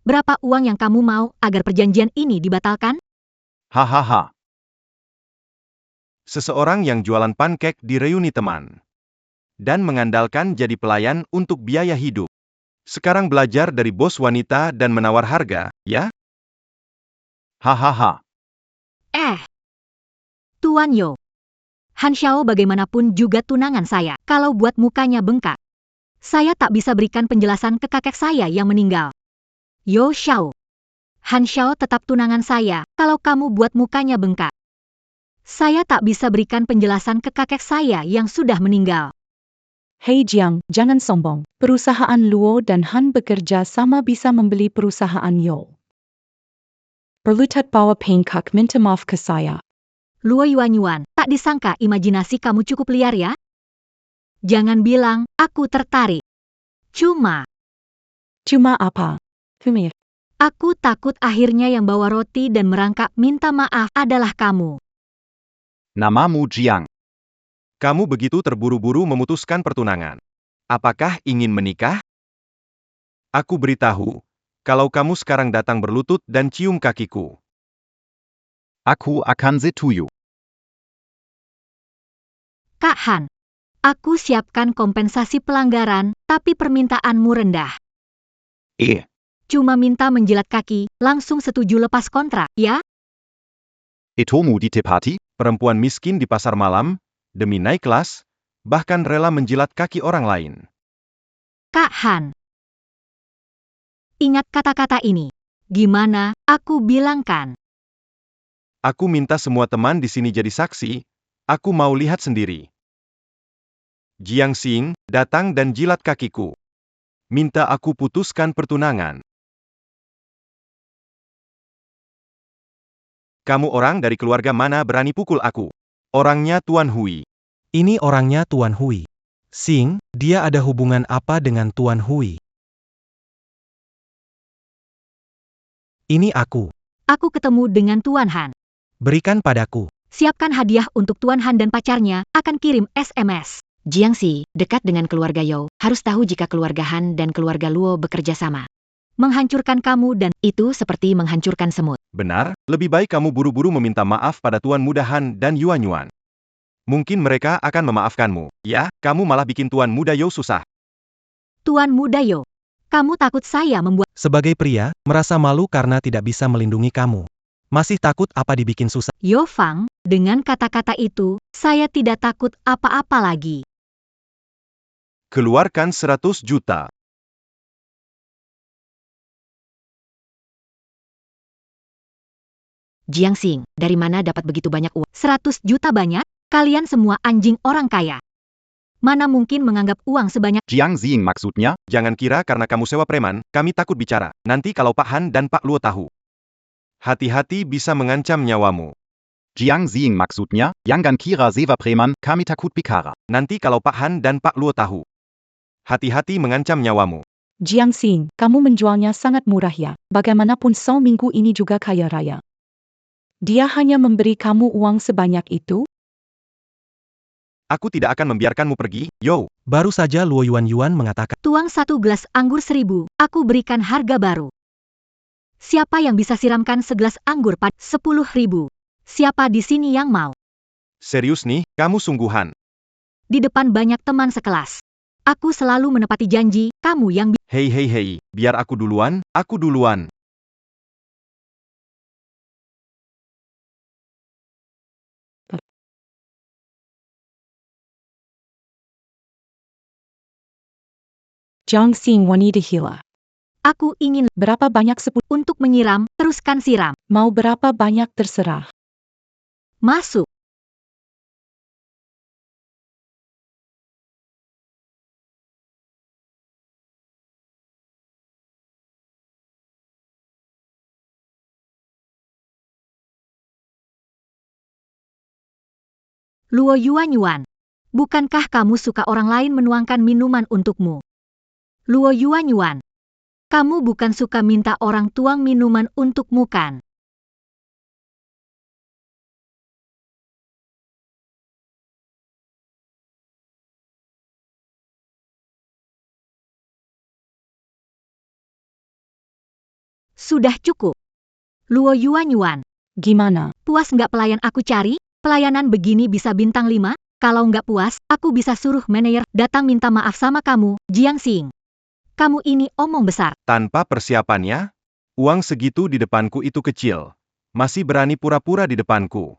Berapa uang yang kamu mau agar perjanjian ini dibatalkan? Hahaha. Seseorang yang jualan pancake di reuni teman. Dan mengandalkan jadi pelayan untuk biaya hidup. Sekarang belajar dari bos wanita dan menawar harga, ya? Hahaha. Tuan Yo. Han Xiao bagaimanapun juga tunangan saya. Kalau buat mukanya bengkak, saya tak bisa berikan penjelasan ke kakek saya yang meninggal. Yo Xiao. Han Xiao tetap tunangan saya, kalau kamu buat mukanya bengkak. Saya tak bisa berikan penjelasan ke kakek saya yang sudah meninggal. Hei Jiang, jangan sombong. Perusahaan Luo dan Han bekerja sama bisa membeli perusahaan Yo. Berlutat bawa Pankak minta maaf ke saya. Luo Yuanyuan, tak disangka imajinasi kamu cukup liar ya? Jangan bilang, aku tertarik. Cuma Apa? Humir. aku takut akhirnya yang bawa roti dan merangkak minta maaf adalah kamu. Namamu Jiang. Kamu begitu terburu-buru memutuskan pertunangan. Apakah ingin menikah? Aku beritahu, kalau kamu sekarang datang berlutut dan cium kakiku. Aku akan setuju. Kak Han, aku siapkan kompensasi pelanggaran, tapi permintaanmu rendah. Cuma minta menjilat kaki, langsung setuju lepas kontrak, ya? Etomu di tepati? Perempuan miskin di pasar malam, demi naik kelas, bahkan rela menjilat kaki orang lain. Kak Han. Ingat kata-kata ini. Gimana, aku bilang kan? Aku minta semua teman di sini jadi saksi, aku mau lihat sendiri. Jiang Xing, datang dan jilat kakiku. Minta aku putuskan pertunangan. Kamu orang dari keluarga mana berani pukul aku? Orangnya Tuan Hui. Ini orangnya Tuan Hui. Xing, dia ada hubungan apa dengan Tuan Hui? Ini aku. Aku ketemu dengan Tuan Han. Berikan padaku. Siapkan hadiah untuk Tuan Han dan pacarnya, akan kirim SMS. Jiangxi, dekat dengan keluarga Yo, harus tahu jika keluarga Han dan keluarga Luo bekerja sama. Menghancurkan kamu dan itu seperti menghancurkan semut. Benar, lebih baik kamu buru-buru meminta maaf pada Tuan Muda Han dan Yuanyuan. Mungkin mereka akan memaafkanmu. Ya, kamu malah bikin Tuan Muda Yo susah. Tuan Muda Yo, kamu takut saya membuat... Sebagai pria, merasa malu karena tidak bisa melindungi kamu. Masih takut apa dibikin susah? Yo Fang, dengan kata-kata itu, saya tidak takut apa-apa lagi. Keluarkan 100 juta. Jiangxing, dari mana dapat begitu banyak uang? 100 juta banyak? Kalian semua anjing orang kaya. Mana mungkin menganggap uang sebanyak... Jiang Xing maksudnya? Jangan kira karena kamu sewa preman, kami takut bicara. Nanti kalau Pak Han dan Pak Luo tahu. Hati-hati bisa mengancam nyawamu. Jiang Xing maksudnya? Jangan kira sewa preman, kami takut bicara. Nanti kalau Pak Han dan Pak Luo tahu. Hati-hati mengancam nyawamu. Jiangxi, kamu menjualnya sangat murah ya. Bagaimanapun Song minggu ini juga kaya raya. Dia hanya memberi kamu uang sebanyak itu? Aku tidak akan membiarkanmu pergi, Yo. Baru saja Luo Yuanyuan mengatakan. Tuang 1 gelas anggur 1000, aku berikan harga baru. Siapa yang bisa siramkan segelas anggur pada 10.000? Siapa di sini yang mau? Serius nih, kamu sungguhan. Di depan banyak teman sekelas. Aku selalu menepati janji, kamu yang... Hei hei hei, biar aku duluan, aku duluan. Jiangxi wanita gila. Aku ingin Berapa banyak untuk menyiram, teruskan siram. Mau berapa banyak terserah. Masuk. Luo Yuanyuan, bukankah kamu suka orang lain menuangkan minuman untukmu? Luo Yuanyuan, kamu bukan suka minta orang tuang minuman untukmu kan? Sudah cukup. Luo Yuanyuan, Gimana? puas nggak pelayan aku cari? Pelayanan begini bisa bintang 5? Kalau nggak puas, aku bisa suruh manajer datang minta maaf sama kamu, Jiangxing. Kamu ini omong besar. Tanpa persiapannya, uang segitu di depanku itu kecil. Masih berani pura-pura di depanku.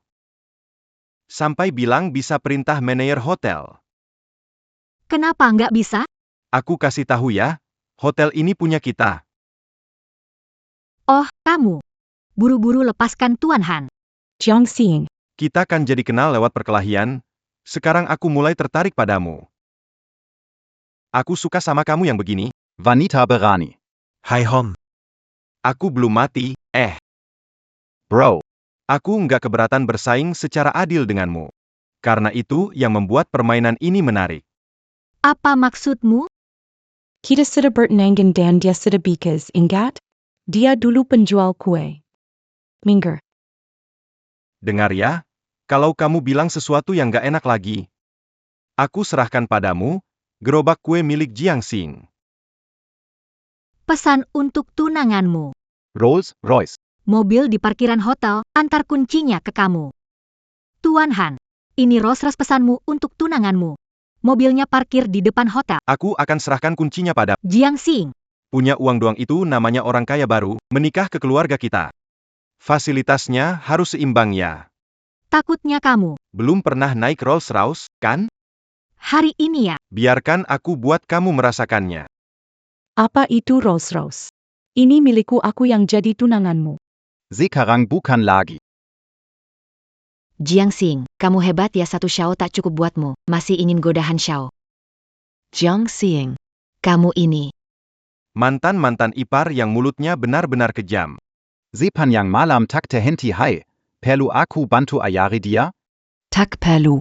Sampai bilang bisa perintah manajer hotel. Kenapa nggak bisa? Aku kasih tahu ya, hotel ini punya kita. Oh, kamu. Buru-buru lepaskan Tuan Han. Jiangxi, Kita kan jadi kenal lewat perkelahian, sekarang aku mulai tertarik padamu. Aku suka sama kamu yang begini. Vanita Berani. Hai Hom. Aku belum mati, Bro. Aku nggak keberatan bersaing secara adil denganmu. Karena itu yang membuat permainan ini menarik. Apa maksudmu? Kita sudah bertenangkan dan dia sudah bikas, ingat? Dia dulu penjual kue. Minggir. Dengar ya, kalau kamu bilang sesuatu yang gak enak lagi, aku serahkan padamu, gerobak kue milik Jiang Xing. Pesan untuk tunanganmu. Rolls Royce. Mobil di parkiran hotel, antar kuncinya ke kamu. Tuan Han, ini Rolls-Royce pesanmu untuk tunanganmu. Mobilnya parkir di depan hotel. Aku akan serahkan kuncinya pada Jiang Xing. punya uang doang itu namanya orang kaya baru, menikah ke keluarga kita. Fasilitasnya harus seimbang ya. Takutnya kamu. Belum pernah naik Rolls Royce, kan? Hari ini ya. Biarkan aku buat kamu merasakannya. Apa itu Rolls Royce? Ini milikku, aku yang jadi tunanganmu. Sekarang bukan lagi. Jiang Xing, kamu hebat ya, satu Xiao tak cukup buatmu. Masih ingin godahan Xiao. Jiang Xing. Kamu ini. Mantan-mantan ipar yang mulutnya benar-benar kejam. Sepanjang malam tak terhenti hai. Perlu aku bantu ayari dia? Tak perlu.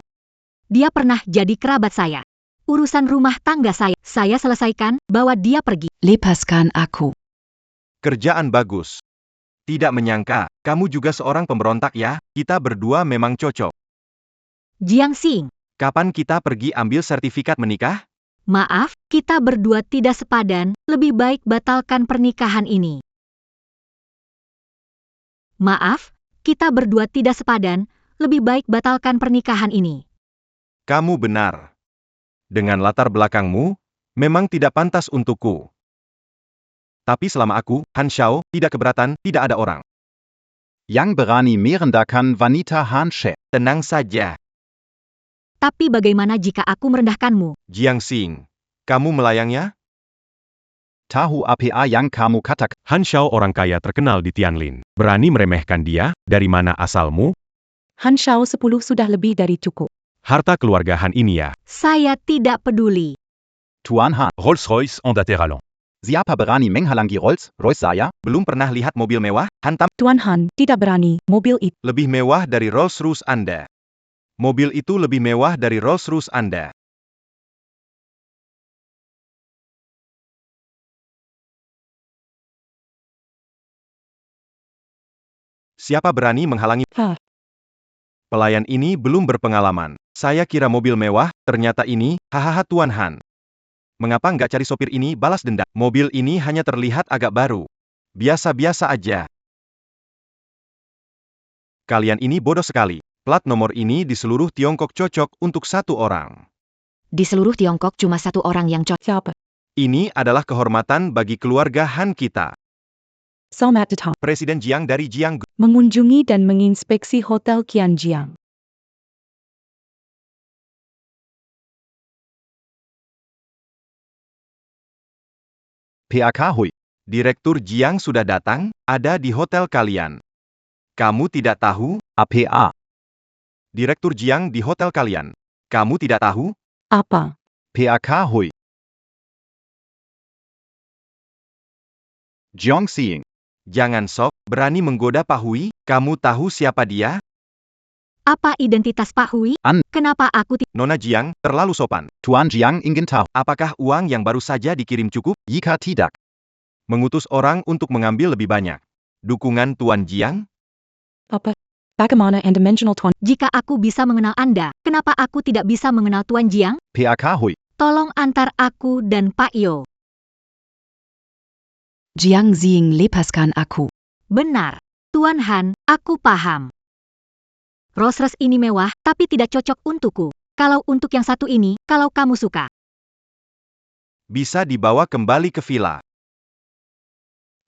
Dia pernah jadi kerabat saya. Urusan rumah tangga saya selesaikan, bawa dia pergi. Lepaskan aku. Kerjaan bagus. Tidak menyangka, kamu juga seorang pemberontak ya, kita berdua memang cocok. Jiang Xing, Kapan kita pergi ambil sertifikat menikah? maaf, kita berdua tidak sepadan, lebih baik batalkan pernikahan ini. Maaf, kita berdua tidak sepadan, lebih baik batalkan pernikahan ini. Kamu benar. Dengan latar belakangmu, memang tidak pantas untukku. Tapi selama aku, Han Xiao, tidak keberatan, tidak ada orang. Yang berani merendahkan wanita Han She. Tenang saja, Tapi bagaimana jika aku merendahkanmu? Jiang Xing. Kamu melayangnya? Tahu apa yang kamu katakan? Han Xiao orang kaya terkenal di Tianlin. Berani meremehkan dia? Dari mana asalmu? Han Xiao 10 sudah lebih dari cukup. Harta keluarga Han ini ya. Saya tidak peduli. Tuan Han. Rolls-Royce en Dateralon. Siapa berani menghalangi Rolls Royce saya? Belum pernah lihat mobil mewah, hantam Tuan Han tidak berani, mobil itu. lebih mewah dari Rolls Royce Anda. Mobil itu lebih mewah dari Rolls Royce Anda. Siapa berani menghalangi? Hah. Pelayan ini belum berpengalaman. Saya kira mobil mewah, ternyata ini, hahaha Tuan Han. Mengapa nggak cari sopir ini balas dendam? Mobil ini hanya terlihat agak baru. Biasa-biasa aja. Kalian ini bodoh sekali. Plat nomor ini di seluruh Tiongkok cocok untuk satu orang. Di seluruh Tiongkok cuma satu orang yang cocok. Siapa? Ini adalah kehormatan bagi keluarga Han kita. Selamat datang. Presiden Jiang dari Jianggu. Mengunjungi dan menginspeksi Hotel Qianjiang. PAK Hui. Direktur Jiang sudah datang, ada di hotel kalian. Kamu tidak tahu? APA. Direktur Jiang di hotel kalian. Kamu tidak tahu? Apa? PAK Hui. Jiang Xing. Jangan sok, berani menggoda Pak Hui, kamu tahu siapa dia? Apa identitas Pak Hui? Kenapa aku Nona Jiang, terlalu sopan. Tuan Jiang ingin tahu. Apakah uang yang baru saja dikirim cukup? Jika tidak, Mengutus orang untuk mengambil lebih banyak. Dukungan Tuan Jiang? Apa? Bagaimana Anda mengenal Tuan? Jika aku bisa mengenal Anda, kenapa aku tidak bisa mengenal Tuan Jiang? PAK Hui. Tolong antar aku dan Pak Yo. Jiang Xing, lepaskan aku. Benar. Tuan Han, aku paham. Rolls-Royce ini mewah, tapi tidak cocok untukku. Kalau untuk yang satu ini, kalau kamu suka. Bisa dibawa kembali ke villa.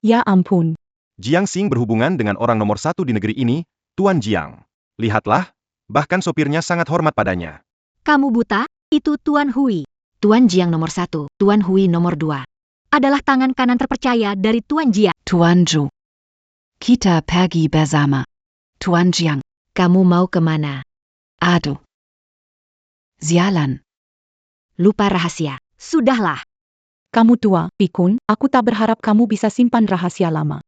Ya ampun. Jiang Xing berhubungan dengan orang nomor satu di negeri ini, Tuan Jiang. Lihatlah, bahkan sopirnya sangat hormat padanya. Kamu buta? Itu Tuan Hui. Tuan Jiang nomor 1, Tuan Hui nomor 2. Adalah tangan kanan terpercaya dari Tuan Jiang. Tuan Zhu. Kita pergi bersama. Tuan Jiang. Kamu mau kemana? Aduh. Sialan. Lupa rahasia. Sudahlah. Kamu tua, Pikun, aku tak berharap kamu bisa simpan rahasia lama.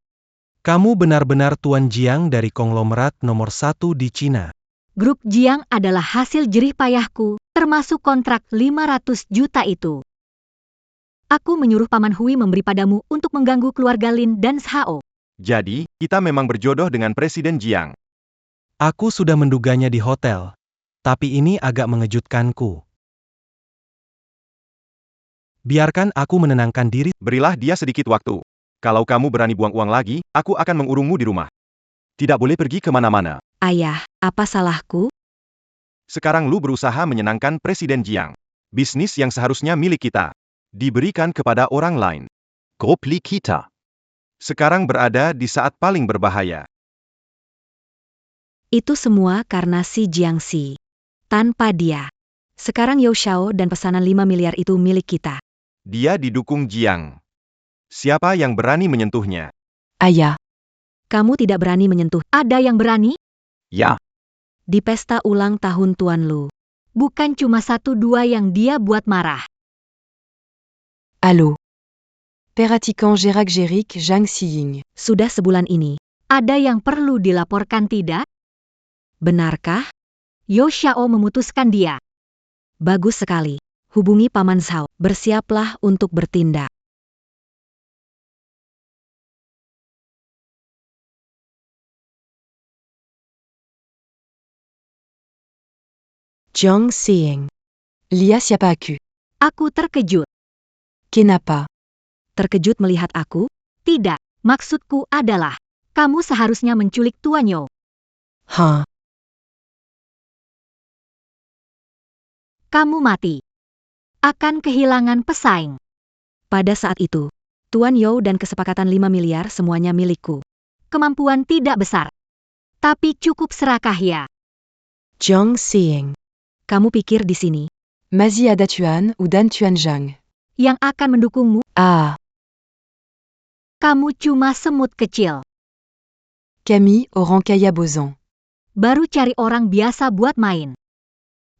Kamu benar-benar Tuan Jiang dari konglomerat nomor 1 di Cina. Grup Jiang adalah hasil jerih payahku, termasuk kontrak 500 juta itu. Aku menyuruh Paman Hui memberi padamu untuk mengganggu keluarga Lin dan Shao. Jadi, kita memang berjodoh dengan Presiden Jiang. Aku sudah menduganya di hotel. Tapi ini agak mengejutkanku. Biarkan aku menenangkan diri. Berilah dia sedikit waktu. Kalau kamu berani buang uang lagi, aku akan mengurungmu di rumah. Tidak boleh pergi kemana-mana. Ayah, apa salahku? Sekarang lu berusaha menyenangkan Presiden Jiang. Bisnis yang seharusnya milik kita diberikan kepada orang lain. Grup Li kita. Sekarang berada di saat paling berbahaya. Itu semua karena si Jiangxi. Tanpa dia. Sekarang Yao Xiao dan pesanan 5 miliar itu milik kita. Dia didukung Jiang. Siapa yang berani menyentuhnya? Ayah. Kamu tidak berani menyentuh. Ada yang berani? Ya. Di pesta ulang tahun Tuan Lu. Bukan cuma 1-2 yang dia buat marah. Allô. Perhatikan gerak-gerik Zhang Xiying. Sudah sebulan ini. Ada yang perlu dilaporkan tidak? Benarkah? Yao Xiao memutuskan dia. Bagus sekali. Hubungi Paman Zhao. Bersiaplah untuk bertindak. Jiang Xiying. Lia siapa aku? Aku terkejut. Kenapa? Terkejut melihat aku? Tidak. Maksudku adalah, kamu seharusnya menculik Tuan Yao. Hah? Kamu mati. Akan kehilangan pesaing. Pada saat itu, Tuan Yao dan kesepakatan 5 miliar semuanya milikku. Kemampuan tidak besar. Tapi cukup serakah ya. Jiang Xiying. Kamu pikir di sini, Mazi ada Tuan ou Dan Tuan Zhang. yang akan mendukungmu, Ah. kamu cuma semut kecil. Camille orang kaya bozon. Baru cari orang biasa buat main.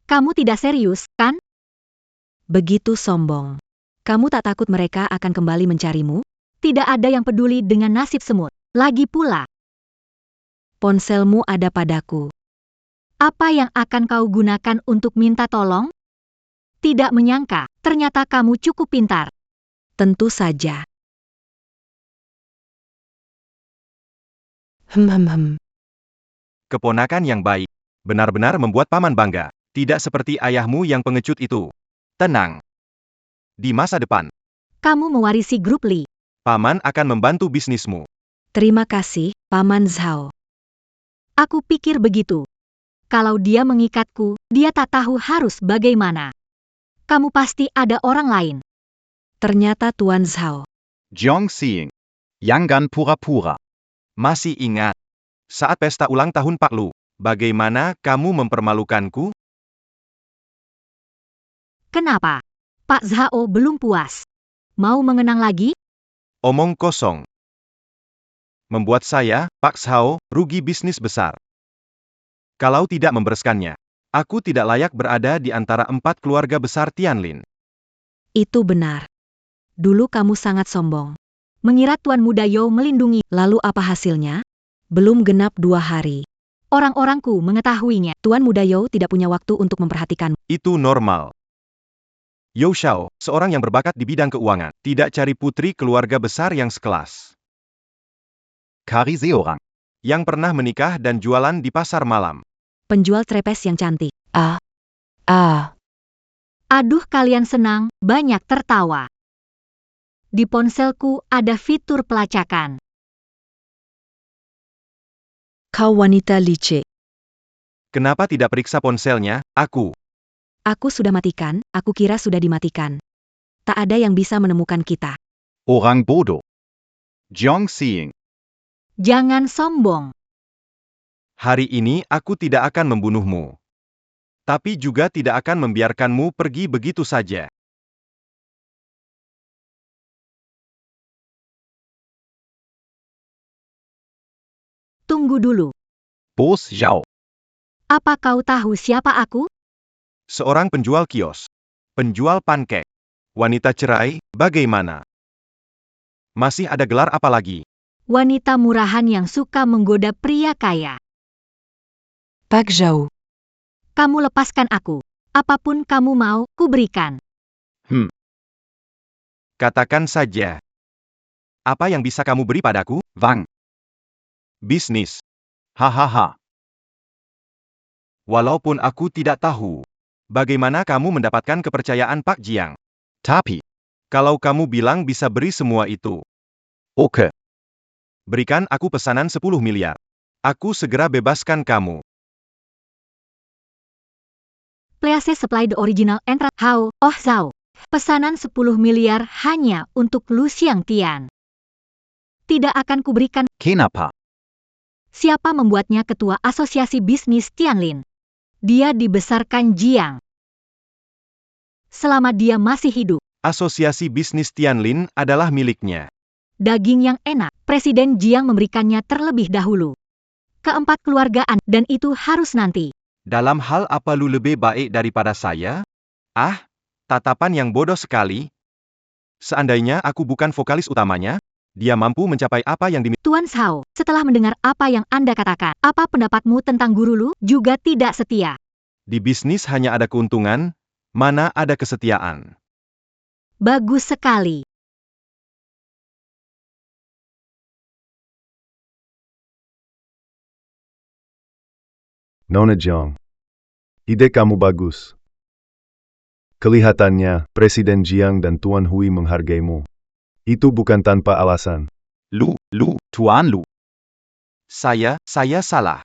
Kamu tidak serius, kan? Begitu sombong. Kamu tak takut mereka akan kembali mencarimu? Tidak ada yang peduli dengan nasib semut. Lagi pula, ponselmu ada padaku. Apa yang akan kau gunakan untuk minta tolong? Tidak menyangka, ternyata kamu cukup pintar. Tentu saja. Keponakan yang baik. Benar-benar membuat paman bangga. Tidak seperti ayahmu yang pengecut itu. Tenang. Di masa depan, Kamu mewarisi grup Li. paman akan membantu bisnismu. Terima kasih, Paman Zhao. Aku pikir begitu. Kalau dia mengikatku, dia tak tahu harus bagaimana. Kamu pasti ada orang lain. Ternyata Tuan Zhao. Jiang Xiying. Yanggan pura-pura. Masih ingat? Saat pesta ulang tahun Pak Lu, bagaimana kamu mempermalukanku? Kenapa? Pak Zhao belum puas. Mau mengenang lagi? Omong kosong. Membuat saya, Pak Zhao, rugi bisnis besar. Kalau tidak membereskannya, aku tidak layak berada di antara 4 keluarga besar Tianlin. Itu benar. Dulu kamu sangat sombong. Mengira Tuan Muda Yao melindungi. Lalu apa hasilnya? Belum genap 2 hari. Orang-orangku mengetahuinya. Tuan Muda Yao tidak punya waktu untuk memperhatikan. Itu normal. Yao Xiao, seorang yang berbakat di bidang keuangan, tidak cari putri keluarga besar yang sekelas. Kari seorang. Yang pernah menikah dan jualan di pasar malam. Penjual trepes yang cantik. Ah. Aduh kalian senang, banyak tertawa. Di ponselku ada fitur pelacakan. Kau wanita licik. Kenapa tidak periksa ponselnya? Aku sudah matikan, aku kira sudah dimatikan. Tak ada yang bisa menemukan kita. Orang bodoh. Jiang Xiying. Jangan sombong. Hari ini aku tidak akan membunuhmu. Tapi juga tidak akan membiarkanmu pergi begitu saja. Tunggu dulu. Bos Zhao. Apa kau tahu siapa aku? Seorang penjual kios. Penjual pankek. Wanita cerai, bagaimana? Masih ada gelar apa lagi? Wanita murahan yang suka menggoda pria kaya. Pak Zhao. Kamu lepaskan aku. Apapun kamu mau, ku berikan. Katakan saja. Apa yang bisa kamu beri padaku? Wang. Bisnis. Hahaha. Walaupun aku tidak tahu. Bagaimana kamu mendapatkan kepercayaan Pak Jiang? Tapi. Kalau kamu bilang bisa beri semua itu. Oke. Berikan aku pesanan 10 miliar. Aku segera bebaskan kamu. Please supply the original entrance. How, oh Zhao. Pesanan 10 miliar hanya untuk Lu Xiangtian. Tidak akan kuberikan. Kenapa? Siapa membuatnya ketua asosiasi bisnis Tianlin? Dia dibesarkan Jiang. Selama dia masih hidup. Asosiasi bisnis Tianlin adalah miliknya. Daging yang enak, Presiden Jiang memberikannya terlebih dahulu. Keempat keluargaan, dan itu harus nanti. Dalam hal apa lu lebih baik daripada saya? Ah, tatapan yang bodoh sekali. Seandainya aku bukan vokalis utamanya, dia mampu mencapai apa yang diminta. Tuan Zhao, setelah mendengar apa yang Anda katakan, apa pendapatmu tentang guru Lu juga tidak setia? Di bisnis hanya ada keuntungan, mana ada kesetiaan. Bagus sekali. Nona Jiang. Ide kamu bagus. Kelihatannya, Presiden Jiang dan Tuan Hui menghargaimu. Itu bukan tanpa alasan. Tuan Lu. Saya salah.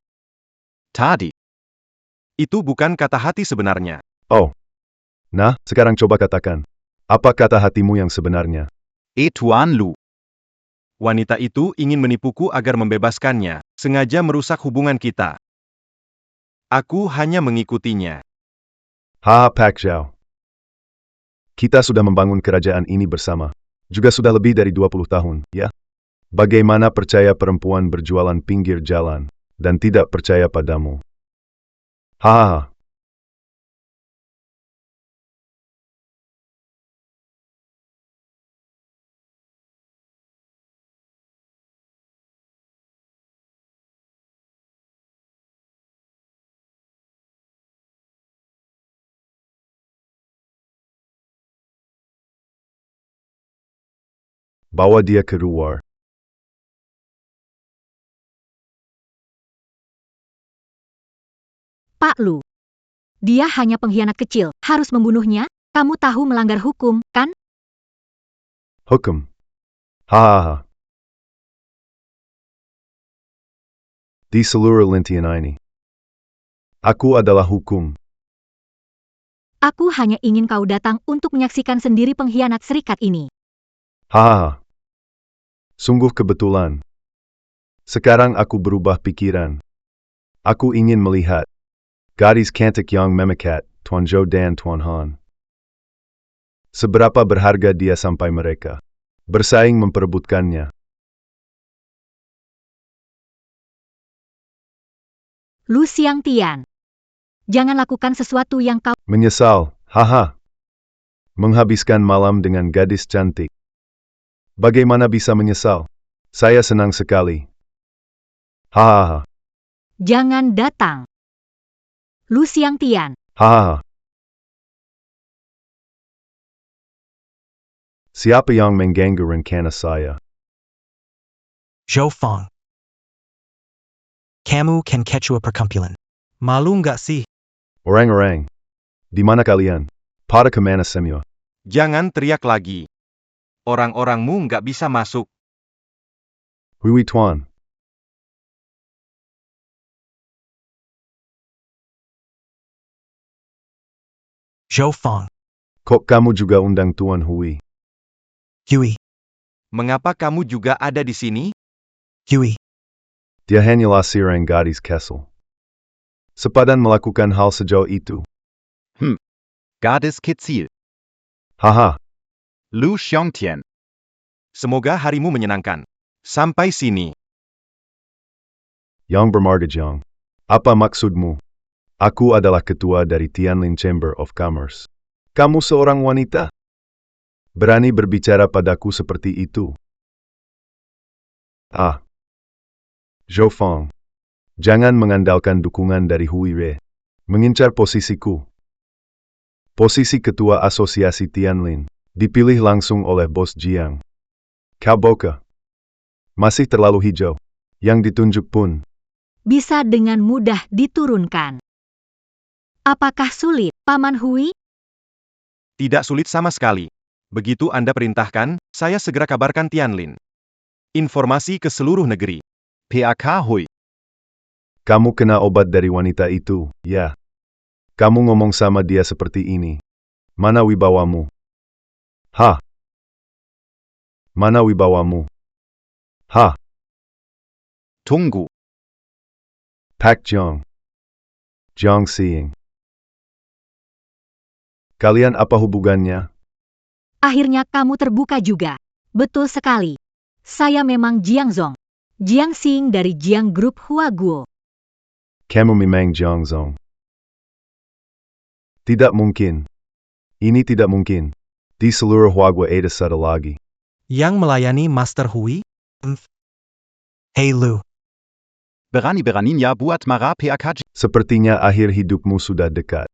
Tadi. Itu bukan kata hati sebenarnya. Oh. Nah, sekarang coba katakan. Apa kata hatimu yang sebenarnya? Tuan Lu. Wanita itu ingin menipuku agar membebaskannya, sengaja merusak hubungan kita. Aku hanya mengikutinya. Haha Pak Zhao. Kita sudah membangun kerajaan ini bersama. Juga sudah lebih dari 20 tahun, ya? Bagaimana percaya perempuan berjualan pinggir jalan, dan tidak percaya padamu? Hahaha. Bawa dia keluar. Pak Lu. Dia hanya pengkhianat kecil, harus membunuhnya? Kamu tahu melanggar hukum, kan? Hukum. Hahaha. Di seluruh lintian ini. Aku adalah hukum. Aku hanya ingin kau datang untuk menyaksikan sendiri pengkhianat serikat ini. Hahaha. Sungguh kebetulan. Sekarang aku berubah pikiran. Aku ingin melihat. Gadis cantik yang memikat, Tuan Zhou dan Tuan Han. Seberapa berharga dia sampai mereka bersaing memperebutkannya. Lu Xiangtian. Jangan lakukan sesuatu yang kau... Menyesal, haha. Menghabiskan malam dengan gadis cantik. Bagaimana bisa menyesal? Saya senang sekali. Hahaha. Jangan datang. Lu Xiangtian. Hahaha. Siapa yang mengganggu rencana saya? Zhou Feng. Kamu can catch a perkumpulan. Malu nggak sih? Orang-orang. Di mana kalian? Pada kemana semua? Jangan teriak lagi. Orang-orangmu nggak bisa masuk. Hui Tuan. Zhou Feng. Kok kamu juga undang Tuan Hui? Hui. Mengapa kamu juga ada di sini? Hui. Dia hanyalah seorang gadis Kessel. Sepadan melakukan hal sejauh itu. Gadis kecil. Haha. Lu Xiangtian. Semoga harimu menyenangkan. Sampai sini. Yang bermarga Jiang. Apa maksudmu? Aku adalah ketua dari Tianlin Chamber of Commerce. Kamu seorang wanita? Berani berbicara padaku seperti itu? Ah. Zhou Feng. Jangan mengandalkan dukungan dari Hui Rei. Mengincar posisiku. Posisi ketua asosiasi Tianlin. Dipilih langsung oleh Bos Jiang. Kau boka. Masih terlalu hijau. Yang ditunjuk pun. Bisa dengan mudah diturunkan. Apakah sulit, Paman Hui? Tidak sulit sama sekali. Begitu Anda perintahkan, saya segera kabarkan Tianlin. Informasi ke seluruh negeri. PAK Hui. Kamu kena obat dari wanita itu, ya. Kamu ngomong sama dia seperti ini. Mana wibawamu? Hah? Mana wibawamu? Hah? Tunggu. Pak Jiang. Jiang Xing. Kalian apa hubungannya? Akhirnya kamu terbuka juga. Betul sekali. Saya memang Jiang Zong. Jiang Xing dari Jiang Group Huaguo. Kamu memang Jiang Zong. Tidak mungkin. Ini tidak mungkin. Di seluruh Huaguo ada satu lagi. Yang melayani Master Hui? Hey Lu. Berani-beraninya buat marah PAK. Sepertinya akhir hidupmu sudah dekat.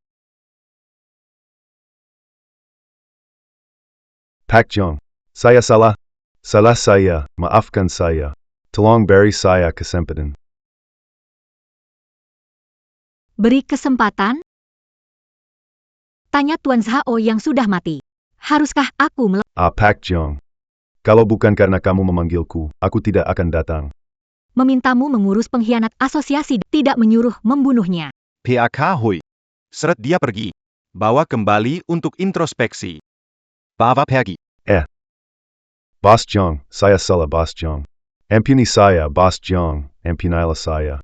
Pak Jiang. Saya salah. Salah saya, maafkan saya. Tolong beri saya kesempatan. Beri kesempatan? Tanya Tuan Zhao yang sudah mati. Haruskah aku Pak Jiang. Kalau bukan karena kamu memanggilku, aku tidak akan datang. memintamu mengurus pengkhianat asosiasi, tidak menyuruh membunuhnya? PAK Hui. Seret dia pergi. Bawa kembali untuk introspeksi. Bawa pergi. Bos Jiang, saya salah Bos Jiang. Ampuni saya Bos Jiang, ampunilah saya.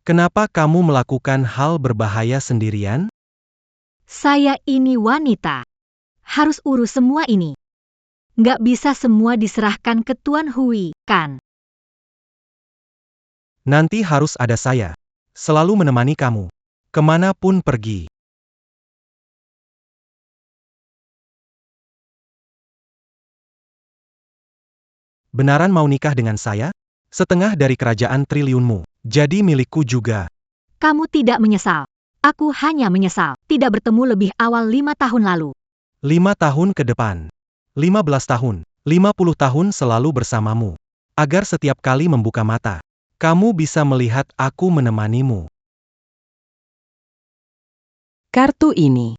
Kenapa kamu melakukan hal berbahaya sendirian? Saya ini wanita. Harus urus semua ini. Nggak bisa semua diserahkan ke Tuan Hui, kan? Nanti harus ada saya. Selalu menemani kamu. Kemanapun pergi. Benaran mau nikah dengan saya? Setengah dari kerajaan triliunmu. Jadi milikku juga. Kamu tidak menyesal. Aku hanya menyesal tidak bertemu lebih awal 5 tahun lalu. 5 tahun ke depan. 15 tahun. 50 tahun selalu bersamamu. Agar setiap kali membuka mata, kamu bisa melihat aku menemanimu. Kartu ini.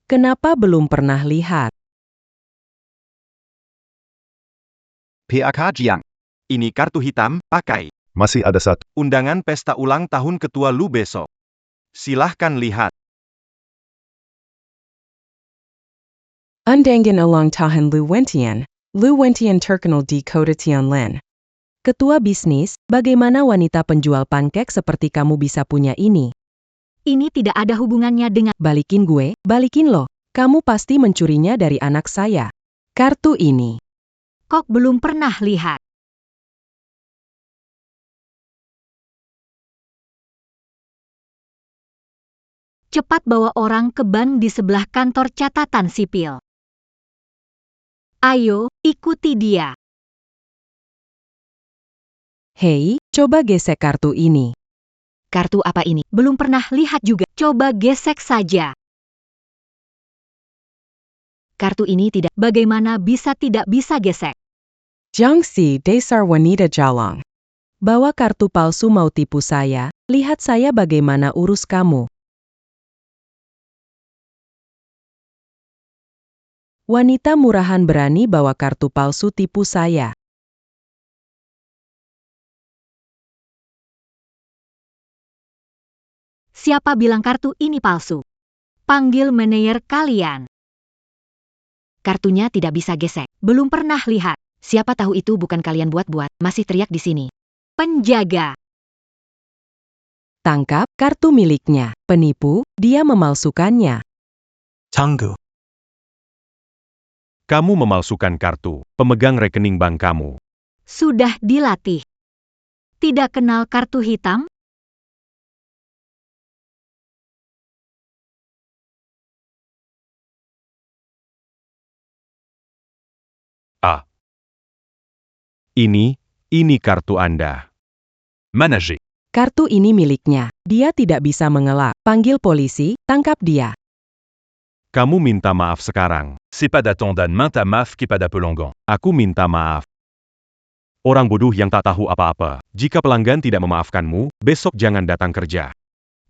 Kenapa belum pernah lihat? PAK Jiang. Ini kartu hitam, pakai. Masih ada satu. Undangan pesta ulang tahun Ketua Lu besok. Silahkan lihat. Undangan ulang tahun Lu Wentian terkenal di Kota Tianlin. Ketua bisnis, bagaimana wanita penjual pankek seperti kamu bisa punya ini? Ini tidak ada hubungannya dengan... Balikin gue, balikin lo. Kamu pasti mencurinya dari anak saya. Kartu ini. Kok belum pernah lihat? Cepat bawa orang ke bank di sebelah kantor catatan sipil. Ayo, ikuti dia. Hei, coba gesek kartu ini. Kartu apa ini? Belum pernah lihat juga. Coba gesek saja. Kartu ini tidak. Bagaimana bisa tidak bisa gesek? Jiangxi Dasar Wanita Jalang. Bawa kartu palsu mau tipu saya, lihat saya bagaimana urus kamu. Wanita murahan berani bawa kartu palsu tipu saya. Siapa bilang kartu ini palsu? Panggil manajer kalian. Kartunya tidak bisa gesek. Belum pernah lihat. Siapa tahu itu bukan kalian buat-buat. Masih teriak di sini. Penjaga. Tangkap kartu miliknya. Penipu, dia memalsukannya. Tunggu. Kamu memalsukan kartu pemegang rekening bank kamu. Sudah dilatih. Tidak kenal kartu hitam? Ah. Ini kartu Anda. Manager. Kartu ini miliknya. Dia tidak bisa mengelak. Panggil polisi, tangkap dia. Kamu minta maaf sekarang. C'est pas d'attendre main ta maf qui pas d'apelongan. Aku minta maaf. Orang bodoh yang tak tahu apa-apa. Jika pelanggan tidak memaafkanmu, besok jangan datang kerja.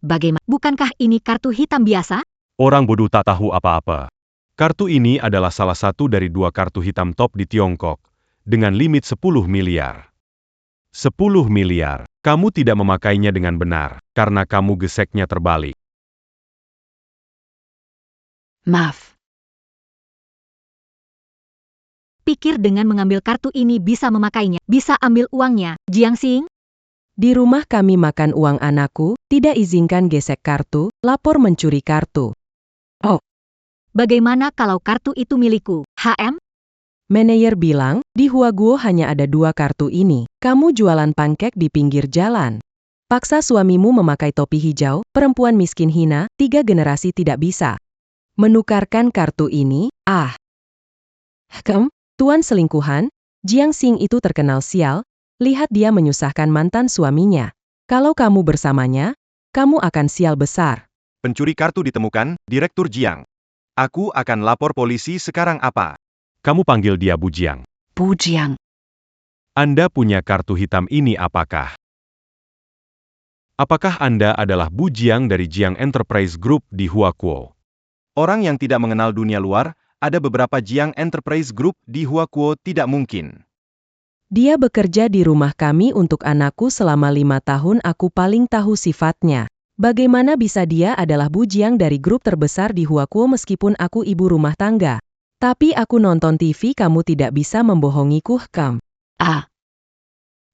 Bagaimana? Bukankah ini kartu hitam biasa? Orang bodoh tak tahu apa-apa. Kartu ini adalah salah satu dari 2 kartu hitam top di Tiongkok, dengan limit 10 miliar. 10 miliar. Kamu tidak memakainya dengan benar, karena kamu geseknya terbalik. Maaf. Pikir dengan mengambil kartu ini bisa memakainya, bisa ambil uangnya, Jiangxing? Di rumah kami makan uang anakku, tidak izinkan gesek kartu, lapor mencuri kartu. Bagaimana kalau kartu itu milikku, HM? Manajer bilang, di Huaguo hanya ada 2 kartu ini. Kamu jualan pankek di pinggir jalan. Paksa suamimu memakai topi hijau, perempuan miskin hina, 3 generasi tidak bisa menukarkan kartu ini. Tuan selingkuhan, Jiangxing itu terkenal sial, lihat dia menyusahkan mantan suaminya. Kalau kamu bersamanya, kamu akan sial besar. Pencuri kartu ditemukan, Direktur Jiang. Aku akan lapor polisi sekarang apa? Kamu panggil dia Bu Jiang. Bu Jiang. Anda punya kartu hitam ini apakah? Apakah Anda adalah Bu Jiang dari Jiang Enterprise Group di Huakuo? Orang yang tidak mengenal dunia luar, ada beberapa Jiang Enterprise Group di Huakuo tidak mungkin. Dia bekerja di rumah kami untuk anakku selama 5 tahun. Aku paling tahu sifatnya. Bagaimana bisa dia adalah Bu Jiang dari grup terbesar di Huakuo meskipun aku ibu rumah tangga? Tapi aku nonton TV, kamu tidak bisa membohongiku, Kam.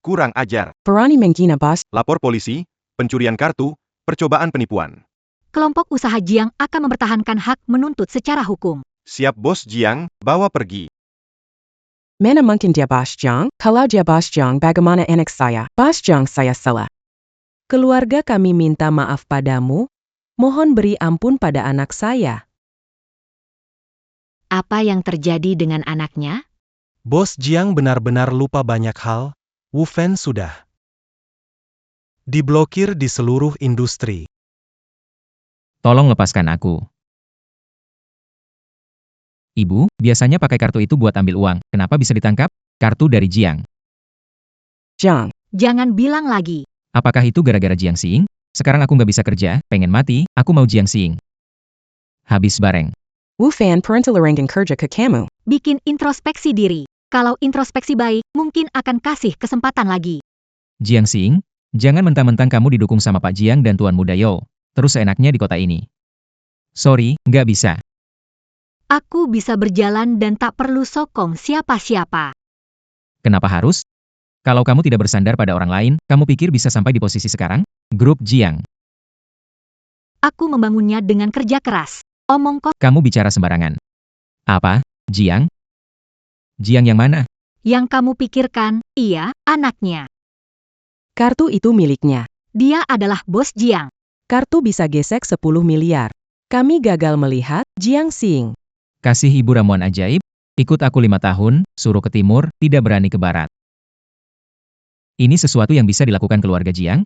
Kurang ajar. Perani Mengkina, Bos. Lapor polisi, pencurian kartu, percobaan penipuan. Kelompok usaha Jiang akan mempertahankan hak menuntut secara hukum. Siap Bos Jiang, bawa pergi. Mana mungkin dia Bos Jiang? Kalau dia Bos Jiang, bagaimana anak saya? Bos Jiang, saya salah. Keluarga kami minta maaf padamu. Mohon beri ampun pada anak saya. Apa yang terjadi dengan anaknya? Bos Jiang benar-benar lupa banyak hal. Wu Fen sudah diblokir di seluruh industri. Tolong lepaskan aku. Ibu, biasanya pakai kartu itu buat ambil uang. Kenapa bisa ditangkap? Kartu dari Jiang. Jiang. Jangan bilang lagi. Apakah itu gara-gara Jiangxing? Sekarang aku nggak bisa kerja, pengen mati, aku mau Jiangxing. Habis bareng. Wu Fan parental arrangin kerja ke kamu. Bikin introspeksi diri. Kalau introspeksi baik, mungkin akan kasih kesempatan lagi. Jiangxing, jangan mentang-mentang kamu didukung sama Pak Jiang dan Tuan Muda Yo, terus seenaknya di kota ini. Sorry, nggak bisa. Aku bisa berjalan dan tak perlu sokong siapa-siapa. Kenapa harus? Kalau kamu tidak bersandar pada orang lain, kamu pikir bisa sampai di posisi sekarang? Grup Jiang. Aku membangunnya dengan kerja keras. Omong kok. Kamu bicara sembarangan. Apa? Jiang? Jiang yang mana? Yang kamu pikirkan, iya, anaknya. Kartu itu miliknya. Dia adalah bos Jiang. Kartu bisa gesek 10 miliar. Kami gagal melihat Jiangxing. Kasih ibu ramuan ajaib, ikut aku 5 tahun, suruh ke timur, tidak berani ke barat. Ini sesuatu yang bisa dilakukan keluarga Jiang?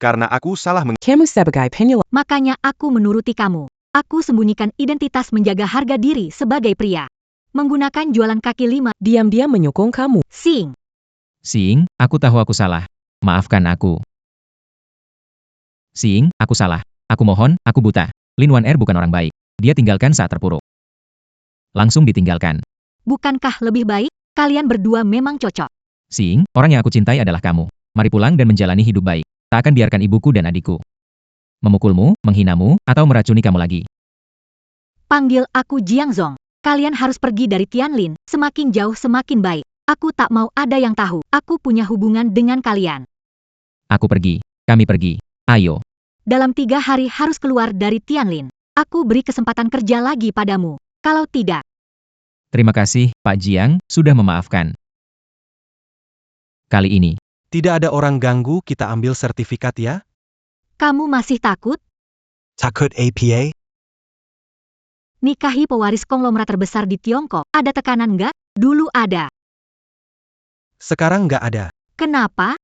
Karena aku salah Kamu sebagai penyulam. Makanya aku menuruti kamu. Aku sembunyikan identitas menjaga harga diri sebagai pria. Menggunakan jualan kaki 5. Diam-diam menyokong kamu. Xing. Xing, aku tahu aku salah. Maafkan aku. Xing, aku salah. Aku mohon, aku buta. Lin Wan Er bukan orang baik. Dia tinggalkan saat terpuruk. Langsung ditinggalkan. Bukankah lebih baik? Kalian berdua memang cocok. Xing, orang yang aku cintai adalah kamu. Mari pulang dan menjalani hidup baik. Tak akan biarkan ibuku dan adikku memukulmu, menghinamu, atau meracuni kamu lagi. Panggil aku Jiang Zong. Kalian harus pergi dari Tianlin, semakin jauh semakin baik. Aku tak mau ada yang tahu. Aku punya hubungan dengan kalian. Aku pergi. Kami pergi. Ayo. Dalam 3 hari harus keluar dari Tianlin. Aku beri kesempatan kerja lagi padamu. Kalau tidak, Terima kasih, Pak Jiang, sudah memaafkan. Kali ini, Tidak ada orang ganggu, kita ambil sertifikat ya? kamu masih takut? Takut APA? Nikahi pewaris konglomerat terbesar di Tiongkok. Ada tekanan nggak? Dulu ada. Sekarang nggak ada. Kenapa?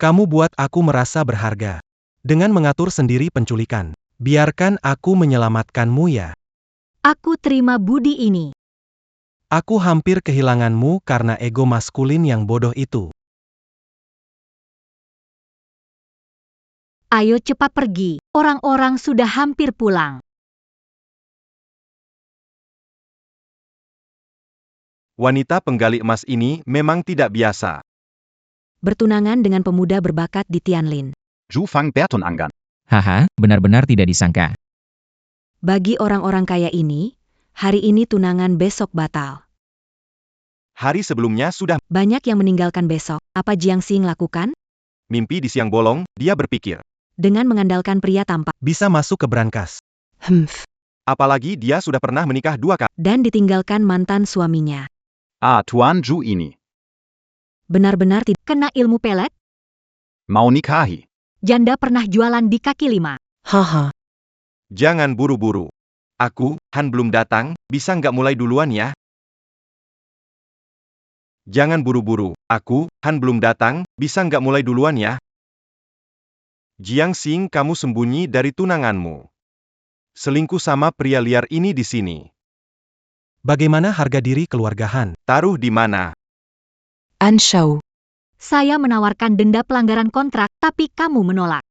Kamu buat aku merasa berharga. Dengan mengatur sendiri penculikan. Biarkan aku menyelamatkanmu ya. Aku terima budi ini. Aku hampir kehilanganmu karena ego maskulin yang bodoh itu. Ayo cepat pergi. Orang-orang sudah hampir pulang. Wanita penggali emas ini memang tidak biasa. Bertunangan dengan pemuda berbakat di Tianlin. Zhu Fang Bertonangan. haha, benar-benar tidak disangka. Bagi orang-orang kaya ini, hari ini tunangan besok batal. Hari sebelumnya sudah Banyak yang meninggalkan besok. Apa Jiang Xing lakukan? mimpi di siang bolong, dia berpikir. Dengan mengandalkan pria tampak. Bisa masuk ke brankas. Apalagi dia sudah pernah menikah 2 kali. Dan ditinggalkan mantan suaminya. Tuan Zhu ini. Benar-benar tidak. Kena ilmu pelet? Mau nikahi. Janda pernah jualan di kaki 5. Haha. Jangan buru-buru. Aku, Han belum datang, bisa nggak mulai duluan ya? Jangan buru-buru. Aku, Han belum datang, bisa nggak mulai duluan ya? Jiang Xing, kamu sembunyi dari tunanganmu. Selingkuh sama pria liar ini di sini. Bagaimana harga diri keluarga Han? Taruh di mana? Anshou. Saya menawarkan denda pelanggaran kontrak, tapi kamu menolak.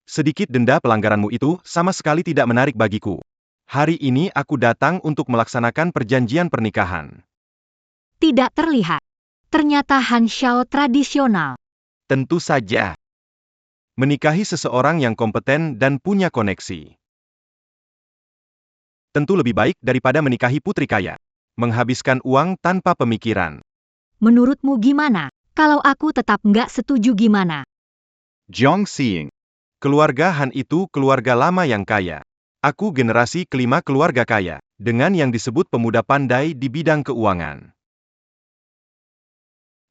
Sedikit denda pelanggaranmu itu sama sekali tidak menarik bagiku. Hari ini aku datang untuk melaksanakan perjanjian pernikahan. Tidak terlihat. Ternyata Han Xiao tradisional. Tentu saja. Menikahi seseorang yang kompeten dan punya koneksi. Tentu lebih baik daripada menikahi putri kaya. Menghabiskan uang tanpa pemikiran. Menurutmu gimana? Kalau aku tetap nggak setuju gimana? Jiang Xing. Keluarga Han itu keluarga lama yang kaya. Aku generasi kelima keluarga kaya, dengan yang disebut pemuda pandai di bidang keuangan.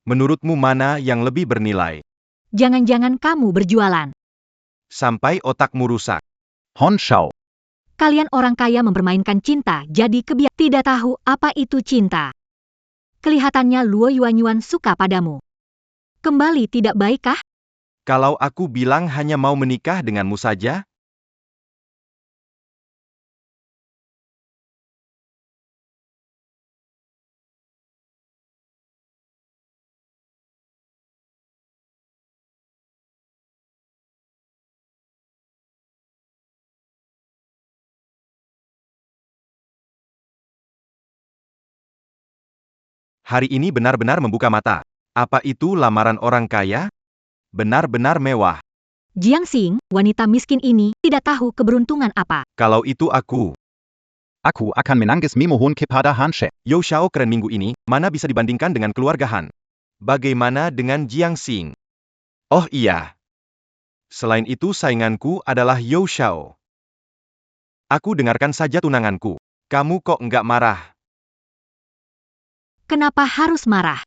Menurutmu mana yang lebih bernilai? Jangan-jangan kamu berjualan. Sampai otakmu rusak. Hon Shao. Kalian orang kaya mempermainkan cinta, jadi tidak tahu apa itu cinta. Kelihatannya Luo Yuanyuan suka padamu. Kembali tidak baikkah? Kalau aku bilang hanya mau menikah denganmu saja? Hari ini benar-benar membuka mata. Apa itu lamaran orang kaya? Benar-benar mewah. Jiang Xing, wanita miskin ini, tidak tahu keberuntungan apa. Kalau itu aku. Aku akan menangis memohon kepada Han She. Yo Xiao keren minggu ini, mana bisa dibandingkan dengan keluarga Han? Bagaimana dengan Jiang Xing? Oh iya. Selain itu sainganku adalah Yo Xiao. Aku dengarkan saja tunanganku. Kamu kok nggak marah? Kenapa harus marah?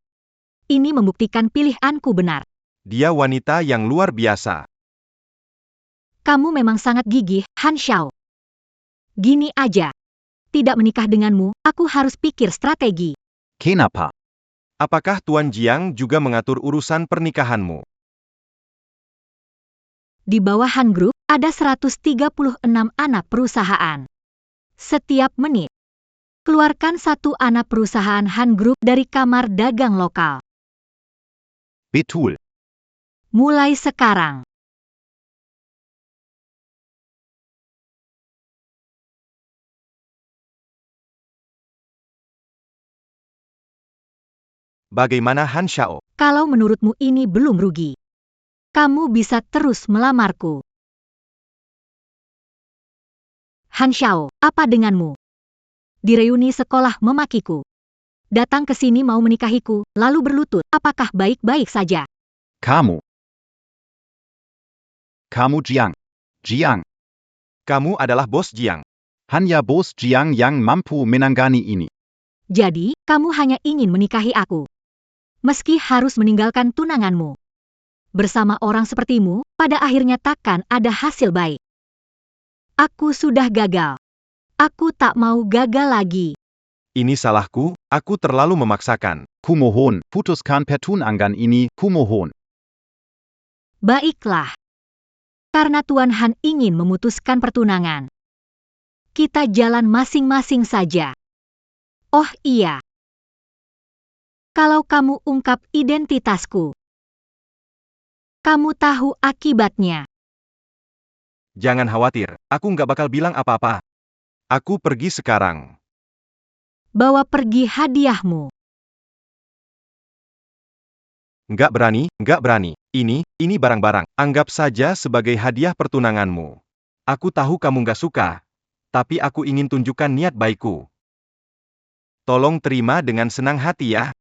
Ini membuktikan pilihanku benar. Dia wanita yang luar biasa. Kamu memang sangat gigih, Han Xiao. Gini aja. Tidak menikah denganmu, aku harus pikir strategi. Kenapa? Apakah Tuan Jiang juga mengatur urusan pernikahanmu? Di bawah Han Group, ada 136 anak perusahaan. Setiap menit, keluarkan satu anak perusahaan Han Group dari kamar dagang lokal. Betul. Mulai sekarang. Bagaimana Han Xiao? Kalau menurutmu ini belum rugi, kamu bisa terus melamarku. Han Xiao, apa denganmu? Di reuni sekolah memakiku. Datang ke sini mau menikahiku, lalu berlutut, apakah baik-baik saja? Kamu Jiang. Jiang. Kamu adalah bos Jiang. Hanya bos Jiang yang mampu menangani ini. Jadi, kamu hanya ingin menikahi aku. Meski harus meninggalkan tunanganmu. Bersama orang sepertimu, pada akhirnya takkan ada hasil baik. Aku sudah gagal. Aku tak mau gagal lagi. Ini salahku, aku terlalu memaksakan. Kumohon, putuskan pertunangan ini, kumohon. Baiklah. Karena Tuan Han ingin memutuskan pertunangan. Kita jalan masing-masing saja. Oh iya. Kalau kamu ungkap identitasku, kamu tahu akibatnya. Jangan khawatir, aku nggak bakal bilang apa-apa. Aku pergi sekarang. Bawa pergi hadiahmu. Nggak berani. Ini barang-barang. Anggap saja sebagai hadiah pertunanganmu. Aku tahu kamu nggak suka. Tapi aku ingin tunjukkan niat baikku. Tolong terima dengan senang hati ya.